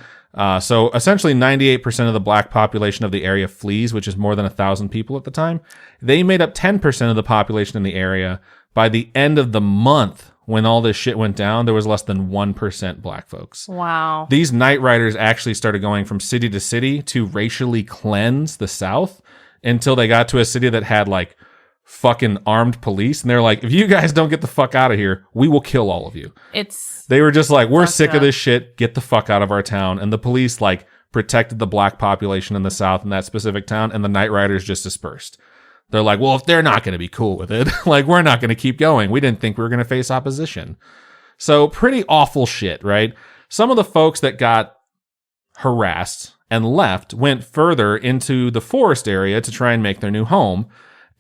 So essentially 98% of the black population of the area flees, which is more than 1,000 people at the time. They made up 10% of the population in the area. By the end of the month, when all this shit went down, there was less than 1% black folks. Wow. These Night Riders actually started going from city to city to racially cleanse the South until they got to a city that had like fucking armed police. And they're like, if you guys don't get the fuck out of here, we will kill all of you. They were just like, we're sick of this shit. Get the fuck out of our town. And the police like protected the black population in the South in that specific town. And the Night Riders just dispersed. They're like, well, if they're not going to be cool with it, like, we're not going to keep going. We didn't think we were going to face opposition. So pretty awful shit, right? Some of the folks that got harassed and left went further into the forest area to try and make their new home.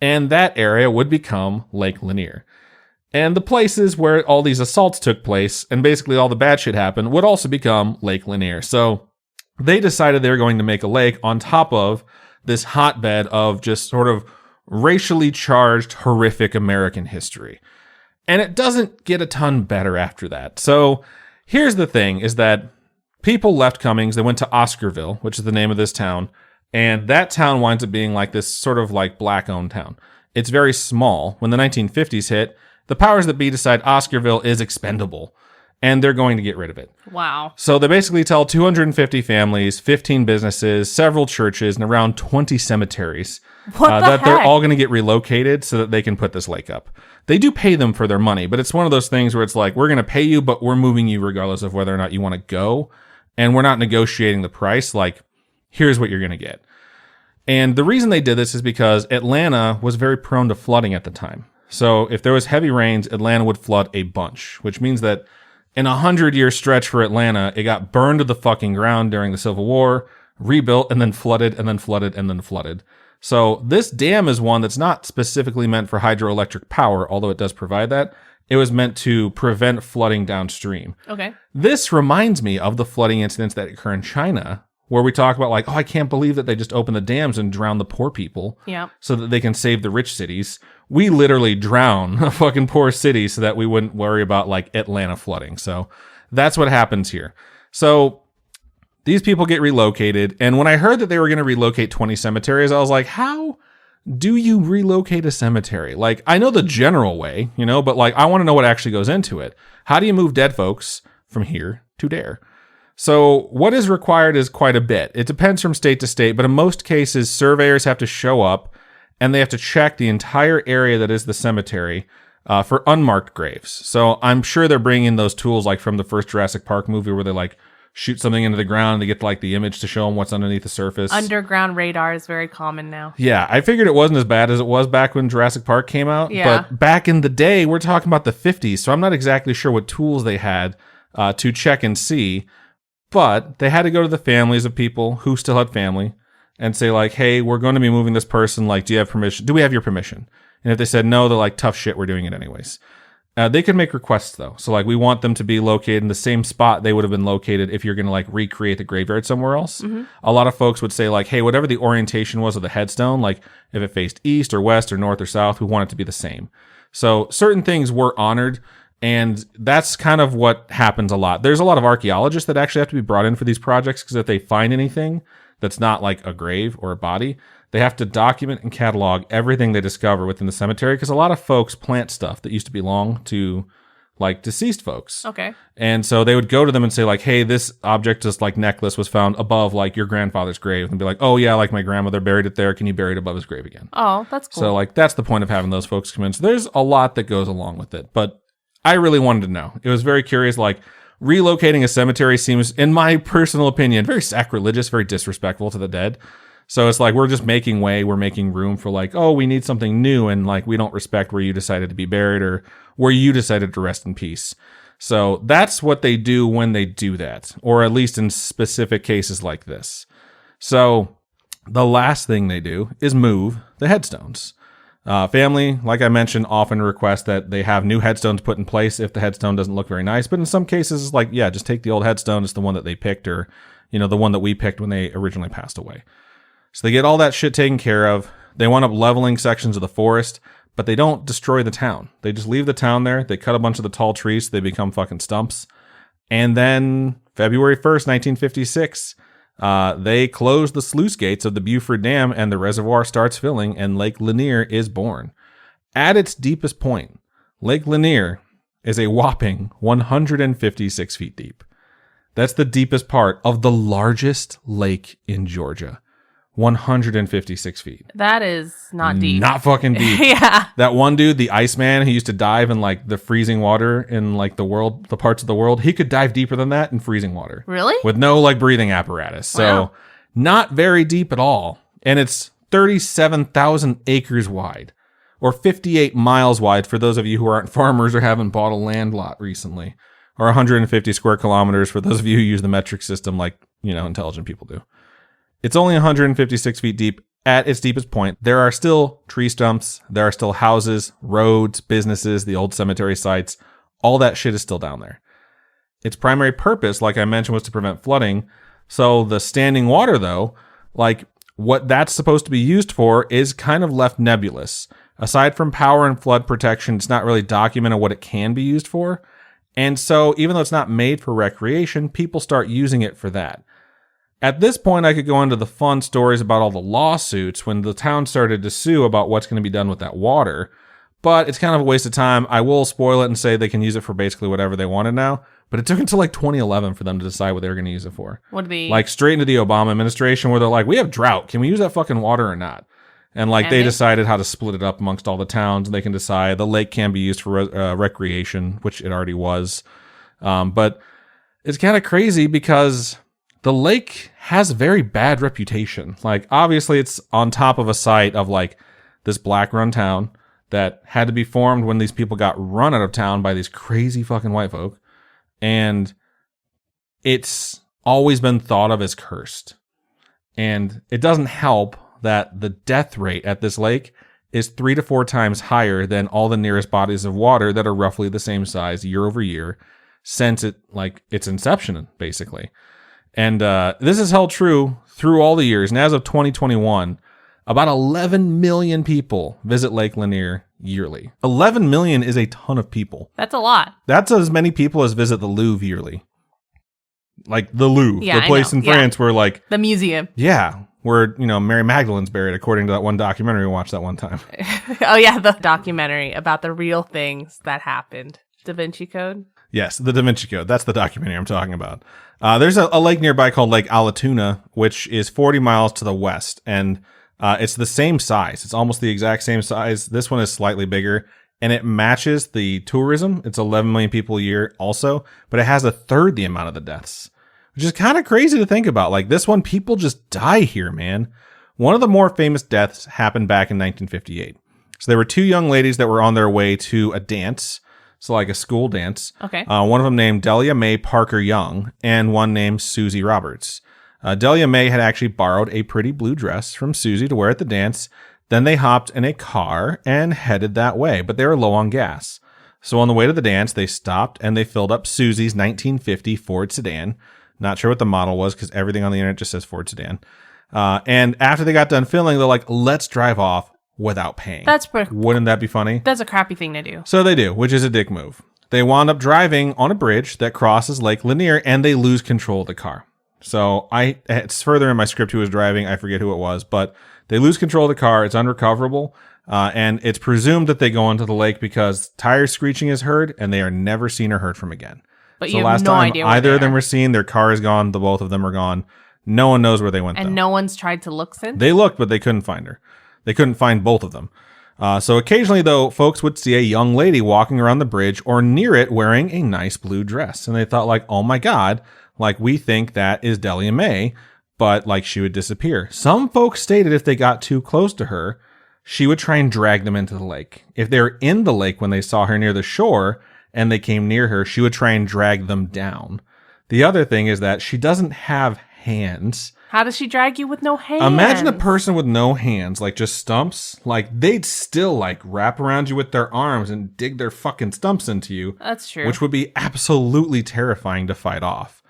And that area would become Lake Lanier. And the places where all these assaults took place and basically all the bad shit happened would also become Lake Lanier. So they decided they were going to make a lake on top of this hotbed of just sort of racially charged, horrific American history. And it doesn't get a ton better after that. So here's the thing, is that people left Cummings. They went to Oscarville, which is the name of this town. And that town winds up being like this sort of like black-owned town. It's very small. When the 1950s hit, the powers that be decide Oscarville is expendable, and they're going to get rid of it. Wow. So they basically tell 250 families, 15 businesses, several churches, and around 20 cemeteries that they're all going to get relocated so that they can put this lake up. They do pay them for their money, but it's one of those things where it's like, we're going to pay you, but we're moving you regardless of whether or not you want to go, and we're not negotiating the price. Like, here's what you're going to get. And the reason they did this is because Atlanta was very prone to flooding at the time. So if there was heavy rains, Atlanta would flood a bunch, which means that in a 100-year stretch for Atlanta, it got burned to the fucking ground during the Civil War, rebuilt, and then flooded, and then flooded, and then flooded. So this dam is one that's not specifically meant for hydroelectric power, although it does provide that. It was meant to prevent flooding downstream. Okay. This reminds me of the flooding incidents that occur in China, where we talk about like, oh, I can't believe that they just opened the dams and drown the poor people so that they can save the rich cities. We literally drown a fucking poor city so that we wouldn't worry about like Atlanta flooding. So that's what happens here. So these people get relocated. And when I heard that they were going to relocate 20 cemeteries, I was like, how do you relocate a cemetery? Like, I know the general way, you know, but like, I want to know what actually goes into it. How do you move dead folks from here to there? So what is required is quite a bit. It depends from state to state, but in most cases, surveyors have to show up and they have to check the entire area that is the cemetery for unmarked graves. So I'm sure they're bringing in those tools like from the first Jurassic Park movie where they like shoot something into the ground and they get like the image to show them what's underneath the surface. Underground radar is very common now. Yeah, I figured it wasn't as bad as it was back when Jurassic Park came out. Yeah. But back in the day, we're talking about the 50s, so I'm not exactly sure what tools they had to check and see. But they had to go to the families of people who still had family and say like, hey, we're going to be moving this person. Like, do you have permission? Do we have your permission? And if they said no, they're like, tough shit, we're doing it anyways. They could make requests though. So like, we want them to be located in the same spot they would have been located if you're going to like recreate the graveyard somewhere else. Mm-hmm. A lot of folks would say like, hey, whatever the orientation was of the headstone, like if it faced east or west or north or south, we want it to be the same. So certain things were honored. And that's kind of what happens a lot. There's a lot of archaeologists that actually have to be brought in for these projects because if they find anything that's not like a grave or a body, they have to document and catalog everything they discover within the cemetery because a lot of folks plant stuff that used to belong to like deceased folks. Okay. And so they would go to them and say like, hey, this object, this like necklace was found above like your grandfather's grave, and be like, oh yeah, like my grandmother buried it there. Can you bury it above his grave again? Oh, that's cool. So like, that's the point of having those folks come in. So there's a lot that goes along with it, but I really wanted to know. It was very curious. Like relocating a cemetery seems, in my personal opinion, very sacrilegious, very disrespectful to the dead. So it's like, we're just making way. We're making room for like, oh, we need something new. And like, we don't respect where you decided to be buried or where you decided to rest in peace. So that's what they do when they do that, or at least in specific cases like this. So the last thing they do is move the headstones. Family, like I mentioned, often request that they have new headstones put in place if the headstone doesn't look very nice. But in some cases, it's like, yeah, just take the old headstone. It's the one that they picked, or, you know, the one that we picked when they originally passed away. So they get all that shit taken care of. They wind up leveling sections of the forest, but they don't destroy the town. They just leave the town there. They cut a bunch of the tall trees. So they become fucking stumps. And then February 1st, 1956, they close the sluice gates of the Buford Dam and the reservoir starts filling and Lake Lanier is born. At its deepest point, Lake Lanier is a whopping 156 feet deep. That's the deepest part of the largest lake in Georgia. 156 feet. That is not deep. Not fucking deep. Yeah. That one dude, the Iceman, who used to dive in like the freezing water in like the parts of the world, he could dive deeper than that in freezing water. Really? With no like breathing apparatus. So wow. Not very deep at all. And it's 37,000 acres wide, or 58 miles wide for those of you who aren't farmers or haven't bought a land lot recently, or 150 square kilometers for those of you who use the metric system like, you know, intelligent people do. It's only 156 feet deep. At its deepest point, there are still tree stumps. There are still houses, roads, businesses, the old cemetery sites. All that shit is still down there. Its primary purpose, like I mentioned, was to prevent flooding. So the standing water, though, like what that's supposed to be used for is kind of left nebulous. Aside from power and flood protection, it's not really documented what it can be used for. And so even though it's not made for recreation, people start using it for that. At this point, I could go into the fun stories about all the lawsuits when the town started to sue about what's going to be done with that water. But it's kind of a waste of time. I will spoil it and say they can use it for basically whatever they wanted now. But it took until like 2011 for them to decide what they were going to use it for. What do they... Like straight into the Obama administration where they're like, we have drought. Can we use that fucking water or not? And like they decided how to split it up amongst all the towns. And they can decide the lake can be used for recreation, which it already was. But it's kind of crazy because the lake has a very bad reputation. Like obviously it's on top of a site of like this black run town that had to be formed when these people got run out of town by these crazy fucking white folk. And it's always been thought of as cursed. And it doesn't help that the death rate at this lake is 3 to 4 times higher than all the nearest bodies of water that are roughly the same size year over year since its inception, basically. And this is held true through all the years. And as of 2021, about 11 million people visit Lake Lanier yearly. 11 million is a ton of people. That's a lot. That's as many people as visit the Louvre yearly. Like the Louvre, the place in France where like... The museum. Yeah. Where, Mary Magdalene's buried, according to that one documentary we watched that one time. Oh, yeah, the documentary about the real things that happened. Da Vinci Code? Yes, the Da Vinci Code. That's the documentary I'm talking about. There's a lake nearby called Lake Allatoona, which is 40 miles to the west, and it's the same size. It's almost the exact same size. This one is slightly bigger, and it matches the tourism. It's 11 million people a year also, but it has a third the amount of the deaths. Which is kind of crazy to think about. Like this one, people just die here, man. One of the more famous deaths happened back in 1958. So there were 2 young ladies that were on their way to a dance. So like a school dance. Okay. One of them named Delia Mae Parker Young and one named Susie Roberts. Delia Mae had actually borrowed a pretty blue dress from Susie to wear at the dance. Then they hopped in a car and headed that way, but they were low on gas. So on the way to the dance, they stopped and they filled up Susie's 1950 Ford sedan. Not sure what the model was because everything on the internet just says Ford sedan. And after they got done filling, they're like, let's drive off without paying. Wouldn't that be funny? That's a crappy thing to do. So they do, which is a dick move. They wound up driving on a bridge that crosses Lake Lanier and they lose control of the car. So it's further in my script who was driving. I forget who it was, but they lose control of the car. It's unrecoverable. And it's presumed that they go into the lake because tire screeching is heard and they are never seen or heard from again. But so you have no idea where either of them were seen, their car is gone, the both of them are gone. No one knows where they went, and no one's tried to look since? They looked, but they couldn't find her. They couldn't find both of them. So occasionally, though, folks would see a young lady walking around the bridge or near it wearing a nice blue dress. And they thought like, oh my God, like we think that is Delia Mae, but like she would disappear. Some folks stated if they got too close to her, she would try and drag them into the lake. If they were in the lake when they saw her near the shore, and they came near her, she would try and drag them down. The other thing is that she doesn't have hands. How does she drag you with no hands? Imagine a person with no hands, like just stumps. Like they'd still like wrap around you with their arms and dig their fucking stumps into you. That's true. Which would be absolutely terrifying to fight off.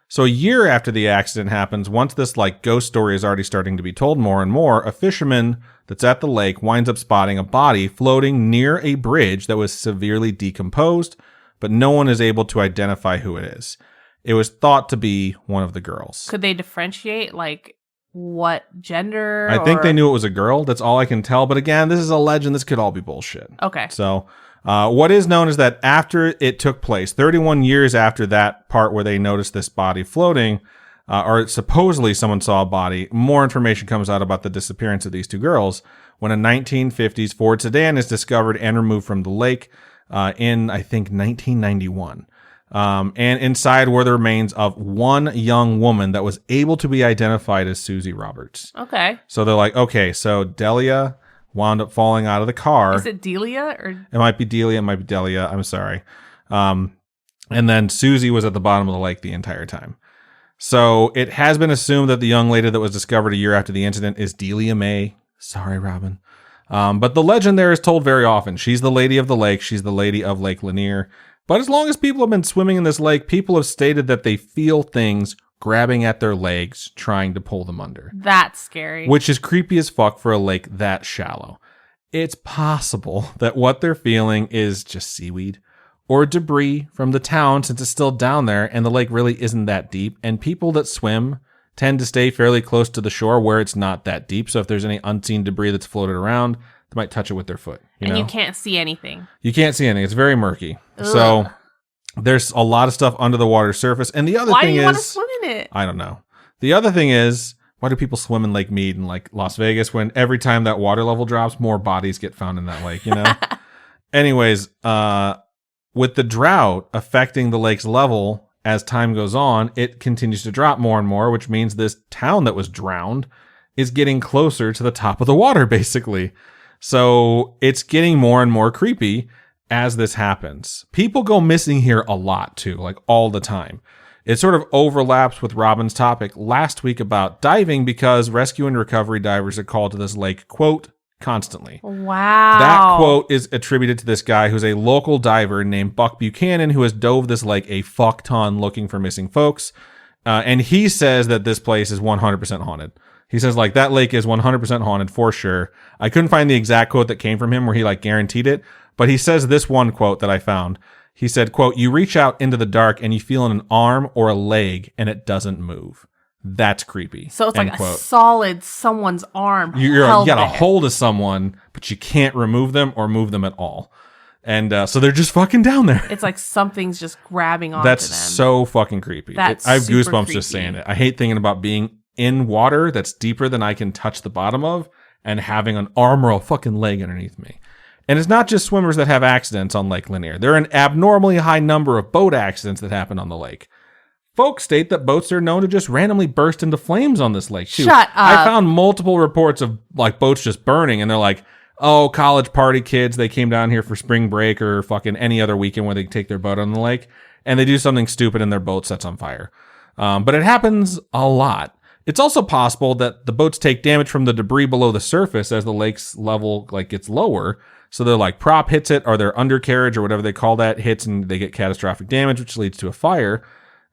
So a year after the accident happens, once this like ghost story is already starting to be told more and more, a fisherman that's at the lake winds up spotting a body floating near a bridge that was severely decomposed, but no one is able to identify who it is. It was thought to be one of the girls. Could they differentiate like what gender? I think they knew it was a girl. That's all I can tell. But again, this is a legend. This could all be bullshit. Okay. So what is known is that after it took place, 31 years after that part where they noticed this body floating, or supposedly someone saw a body, more information comes out about the disappearance of these 2 girls when a 1950s Ford sedan is discovered and removed from the lake in, I think, 1991. And inside were the remains of one young woman that was able to be identified as Susie Roberts. Okay. So they're like, okay, so Delia wound up falling out of the car. Is it Delia or? It might be Delia. It might be Delia. I'm sorry. And then Susie was at the bottom of the lake the entire time. So it has been assumed that the young lady that was discovered a year after the incident is Delia Mae. Sorry, Robin. But the legend there is told very often. She's the lady of the lake. She's the lady of Lake Lanier. But as long as people have been swimming in this lake, people have stated that they feel things grabbing at their legs, trying to pull them under. That's scary. Which is creepy as fuck for a lake that shallow. It's possible that what they're feeling is just seaweed, or debris from the town since it's still down there and the lake really isn't that deep. And people that swim tend to stay fairly close to the shore where it's not that deep. So if there's any unseen debris that's floated around, they might touch it with their foot. You can't see anything. You can't see anything. It's very murky. Ugh. So there's a lot of stuff under the water surface. And the other Why thing do you is, want to swim in it? I don't know. The other thing is, why do people swim in Lake Mead in like Las Vegas when every time that water level drops, more bodies get found in that lake, Anyways, with the drought affecting the lake's level as time goes on, it continues to drop more and more, which means this town that was drowned is getting closer to the top of the water, basically. So it's getting more and more creepy as this happens. People go missing here a lot too, like all the time. It sort of overlaps with Robin's topic last week about diving because rescue and recovery divers are called to this lake, quote, constantly. Wow. That quote is attributed to this guy who's a local diver named Buck Buchanan who has dove this lake a fuck ton looking for missing folks. And he says that this place is 100% haunted. He says like that lake is 100% haunted for sure. I couldn't find the exact quote that came from him where he like guaranteed it, but he says this one quote that I found. He said, quote, "You reach out into the dark and you feel an arm or a leg and it doesn't move. That's creepy." So it's End like quote. a solid someone's arm. You held got a there. hold of someone, but you can't remove them or move them at all. And so they're just fucking down there. It's like something's just grabbing onto That's them. so fucking creepy. That's I have super goosebumps creepy. just saying it. I hate thinking about being in water that's deeper than I can touch the bottom of and having an arm or a fucking leg underneath me. And it's not just swimmers that have accidents on Lake Lanier. There are an abnormally high number of boat accidents that happen on the lake. Folks state that boats are known to just randomly burst into flames on this lake, too. Shut up. I found multiple reports of like boats just burning, and they're like, oh, college party kids, they came down here for spring break or fucking any other weekend where they take their boat on the lake, and they do something stupid and their boat sets on fire. But it happens a lot. It's also possible that the boats take damage from the debris below the surface as the lake's level like gets lower. So their like prop hits it or their undercarriage or whatever they call that hits and they get catastrophic damage, which leads to a fire.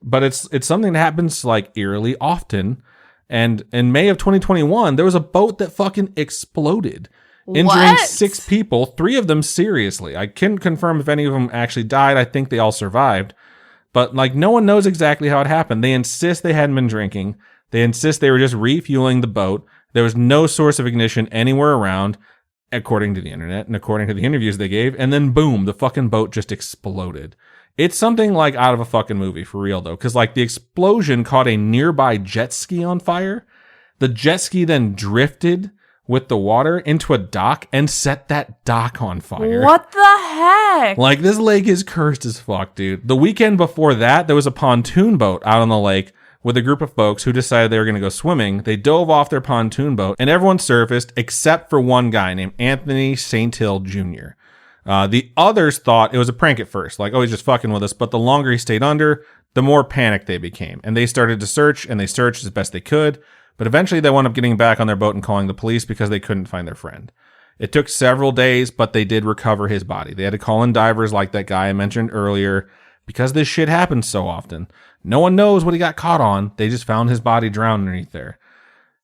But it's something that happens like eerily often. And in May of 2021, there was a boat that fucking exploded, injuring What? 6 people, 3 of them seriously. I couldn't confirm if any of them actually died. I think they all survived. But like no one knows exactly how it happened. They insist they hadn't been drinking. They insist they were just refueling the boat. There was no source of ignition anywhere around, according to the internet and according to the interviews they gave. And then boom, the fucking boat just exploded. It's something like out of a fucking movie for real though. Cause like the explosion caught a nearby jet ski on fire. The jet ski then drifted with the water into a dock and set that dock on fire. What the heck? Like this lake is cursed as fuck, dude. The weekend before that, there was a pontoon boat out on the lake with a group of folks who decided they were going to go swimming. They dove off their pontoon boat and everyone surfaced except for one guy named Anthony St. Hill Jr. The others thought it was a prank at first, like, oh, he's just fucking with us. But the longer he stayed under, the more panicked they became. And they started to search and they searched as best they could. But eventually they wound up getting back on their boat and calling the police because they couldn't find their friend. It took several days, but they did recover his body. They had to call in divers like that guy I mentioned earlier because this shit happens so often. No one knows what he got caught on. They just found his body drowned underneath there.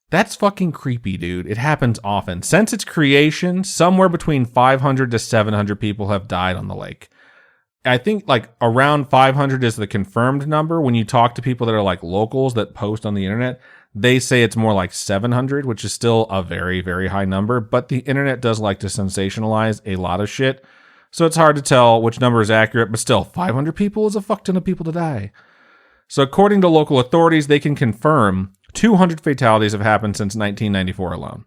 That's fucking creepy, dude. It happens often. Since its creation, somewhere between 500 to 700 people have died on the lake. I think like around 500 is the confirmed number. When you talk to people that are like locals that post on the internet, they say it's more like 700, which is still a very, very high number. But the internet does like to sensationalize a lot of shit. So it's hard to tell which number is accurate, but still 500 people is a fuck ton of people to die. So according to local authorities, they can confirm 200 fatalities have happened since 1994 alone.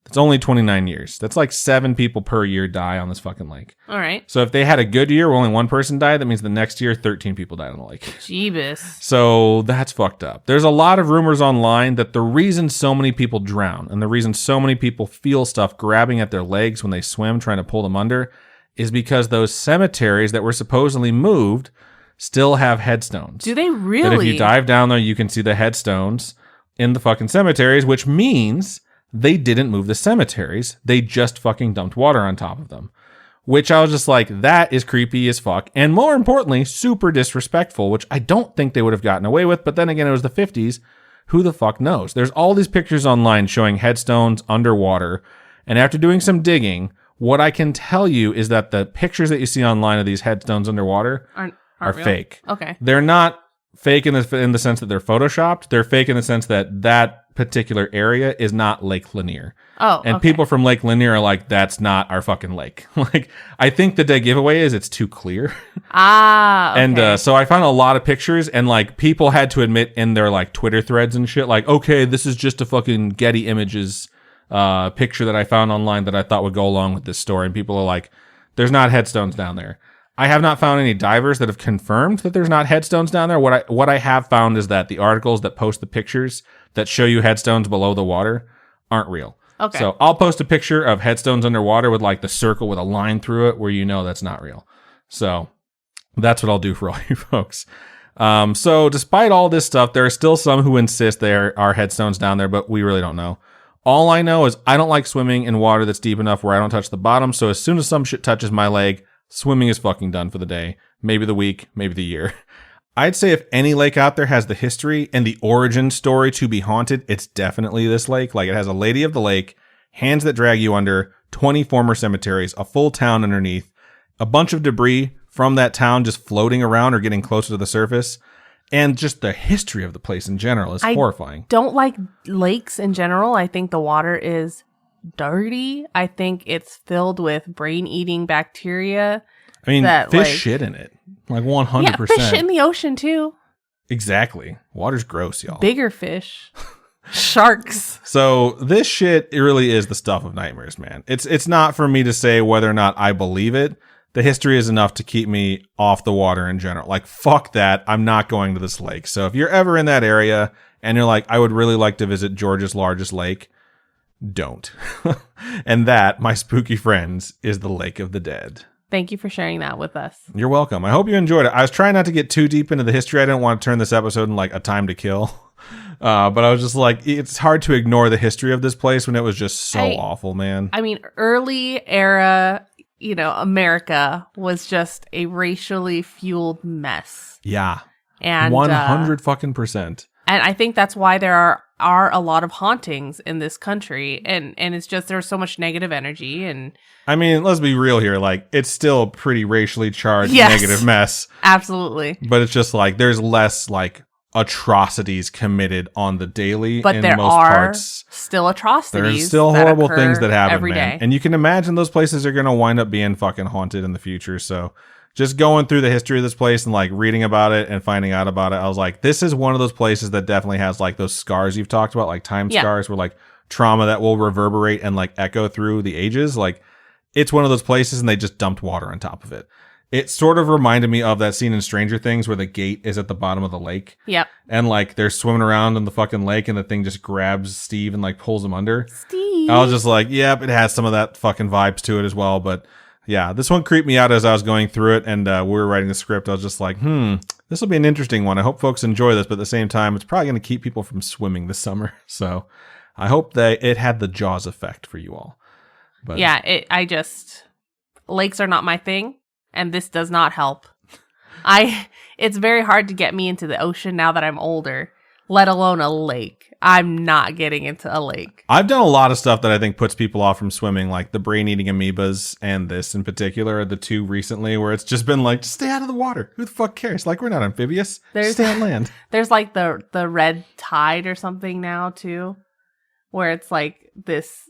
That's only 29 years. That's like 7 people per year die on this fucking lake. All right. So if they had a good year where only one person died, that means the next year 13 people died on the lake. Jeebus. So that's fucked up. There's a lot of rumors online that the reason so many people drown and the reason so many people feel stuff grabbing at their legs when they swim trying to pull them under is because those cemeteries that were supposedly moved still have headstones. Do they really? That if you dive down there, you can see the headstones in the fucking cemeteries, which means they didn't move the cemeteries. They just fucking dumped water on top of them. Which I was just like, that is creepy as fuck. And more importantly, super disrespectful, which I don't think they would have gotten away with. But then again, it was the 50s. Who the fuck knows? There's all these pictures online showing headstones underwater. And after doing some digging, What I can tell you is that the pictures that you see online of these headstones underwater are real? fake. Okay. They're not fake in the sense that they're photoshopped. They're fake in the sense that that particular area is not Lake Lanier. Oh, and okay. people from Lake Lanier are like, that's not our fucking lake. Like, I think the dead giveaway is it's too clear. Ah, okay. And so I found a lot of pictures, and like people had to admit in their like Twitter threads and shit, like, okay, this is just a fucking Getty Images picture that I found online that I thought would go along with this story. And people are like, there's not headstones down there. I have not found any divers that have confirmed that there's not headstones down there. What I have found is that the articles that post the pictures that show you headstones below the water aren't real. Okay. So I'll post a picture of headstones underwater with like the circle with a line through it where you know that's not real. So that's what I'll do for all you folks. So despite all this stuff, there are still some who insist there are headstones down there, but we really don't know. All I know is I don't like swimming in water that's deep enough where I don't touch the bottom. So as soon as some shit touches my leg, swimming is fucking done for the day. Maybe the week, maybe the year. I'd say if any lake out there has the history and the origin story to be haunted, it's definitely this lake. Like, it has a lady of the lake, hands that drag you under, 20 former cemeteries, a full town underneath, a bunch of debris from that town just floating around or getting closer to the surface. And just the history of the place in general is horrifying. Don't like lakes in general. I think the water is dirty. I think it's filled with brain-eating bacteria. I mean, that, fish like, shit in it. Like 100%. Yeah, fish in the ocean too. Exactly. Water's gross, y'all. Bigger fish. Sharks. So this shit, it really is the stuff of nightmares, man. It's not for me to say whether or not I believe it. The history is enough to keep me off the water in general. Like, fuck that. I'm not going to this lake. So if you're ever in that area and you're like, I would really like to visit Georgia's largest lake, don't. And that, my spooky friends, is the Lake of the Dead. Thank you for sharing that with us. You're welcome. I hope you enjoyed it. I was trying not to get too deep into the history. I didn't want to turn this episode in like A Time to Kill. But I was just like, it's hard to ignore the history of this place when it was just so awful, man. I mean, early era, America was just a racially fueled mess. Yeah. And 100%. And I think that's why there are a lot of hauntings in this country. And it's just there's so much negative energy. And I mean, let's be real here. Like, it's still a pretty racially charged negative mess. Absolutely. But it's just like there's less like atrocities committed on the daily. But in there most are parts. still atrocities. There's still horrible things that happen, every man. day. And you can imagine those places are going to wind up being fucking haunted in the future. So just going through the history of this place and like reading about it and finding out about it, I was like, this is one of those places that definitely has like those scars you've talked about, like time scars where like trauma that will reverberate and like echo through the ages. Like, it's one of those places and they just dumped water on top of it. It sort of reminded me of that scene in Stranger Things where the gate is at the bottom of the lake. Yep. And like they're swimming around in the fucking lake and the thing just grabs Steve and like pulls him under. Steve. I was just like, yep, it has some of that fucking vibes to it as well. But yeah, this one creeped me out as I was going through it and we were writing the script. I was just like, this will be an interesting one. I hope folks enjoy this, but at the same time, it's probably going to keep people from swimming this summer. So I hope that it had the Jaws effect for you all. But yeah, lakes are not my thing. And this does not help. It's very hard to get me into the ocean now that I'm older, let alone a lake. I'm not getting into a lake. I've done a lot of stuff that I think puts people off from swimming, like the brain-eating amoebas and this in particular, the two recently, where it's just been like, just stay out of the water. Who the fuck cares? Like, we're not amphibious. Stay on land. There's like the red tide or something now, too, where it's like this...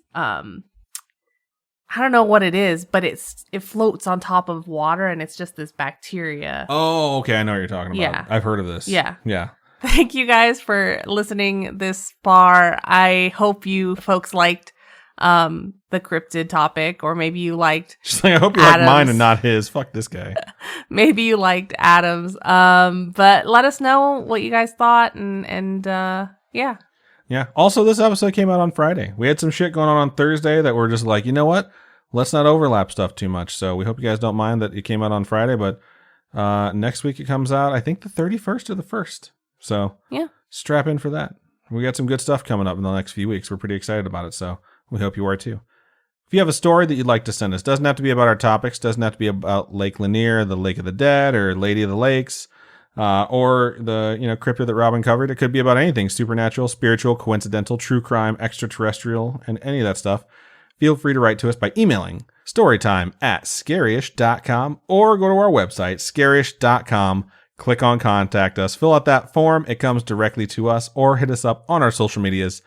I don't know what it is, but it floats on top of water and it's just this bacteria. Oh, okay. I know what you're talking about. Yeah. I've heard of this. Yeah. Yeah. Thank you guys for listening this far. I hope you folks liked the cryptid topic, or maybe you liked Just like, I hope you like mine and not his. Fuck this guy. Maybe you liked Adam's. But let us know what you guys thought and yeah. Yeah. Also, this episode came out on Friday. We had some shit going on Thursday that we're just like, you know what? Let's not overlap stuff too much. So we hope you guys don't mind that it came out on Friday. But next week it comes out, I think the 31st or the 1st. So yeah, strap in for that. We got some good stuff coming up in the next few weeks. We're pretty excited about it. So we hope you are too. If you have a story that you'd like to send us, doesn't have to be about our topics, doesn't have to be about Lake Lanier, the Lake of the Dead, or Lady of the Lakes. Or the cryptid that Robin covered. It could be about anything: supernatural, spiritual, coincidental, true crime, extraterrestrial, and any of that stuff. Feel free to write to us by emailing storytime@scaryish.com, or go to our website, scaryish.com. Click on Contact Us. Fill out that form. It comes directly to us, or hit us up on our social medias.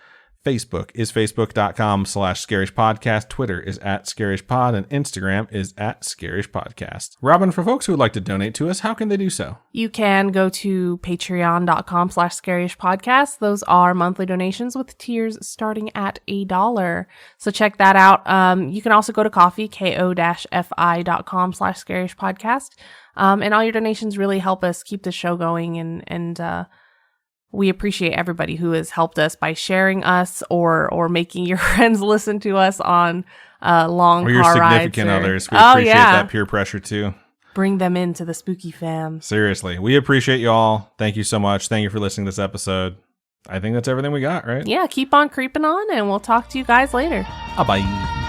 Facebook is facebook.com/scarishpodcast. Twitter is @scarishpod, and Instagram is @scarishpodcast. Robin, for folks who would like to donate to us, how can they do so? You can go to patreon.com/scarishpodcast. Those are monthly donations with tiers starting at $1. So check that out. You can also go to Ko-fi, ko-fi.com/scarishpodcast. And all your donations really help us keep the show going, and we appreciate everybody who has helped us by sharing us or making your friends listen to us on long or your car rides. Significant others. We appreciate that peer pressure too. Bring them into the spooky fam. Seriously. We appreciate you all. Thank you so much. Thank you for listening to this episode. I think that's everything we got, right? Yeah, keep on creeping on, and we'll talk to you guys later. Bye-bye.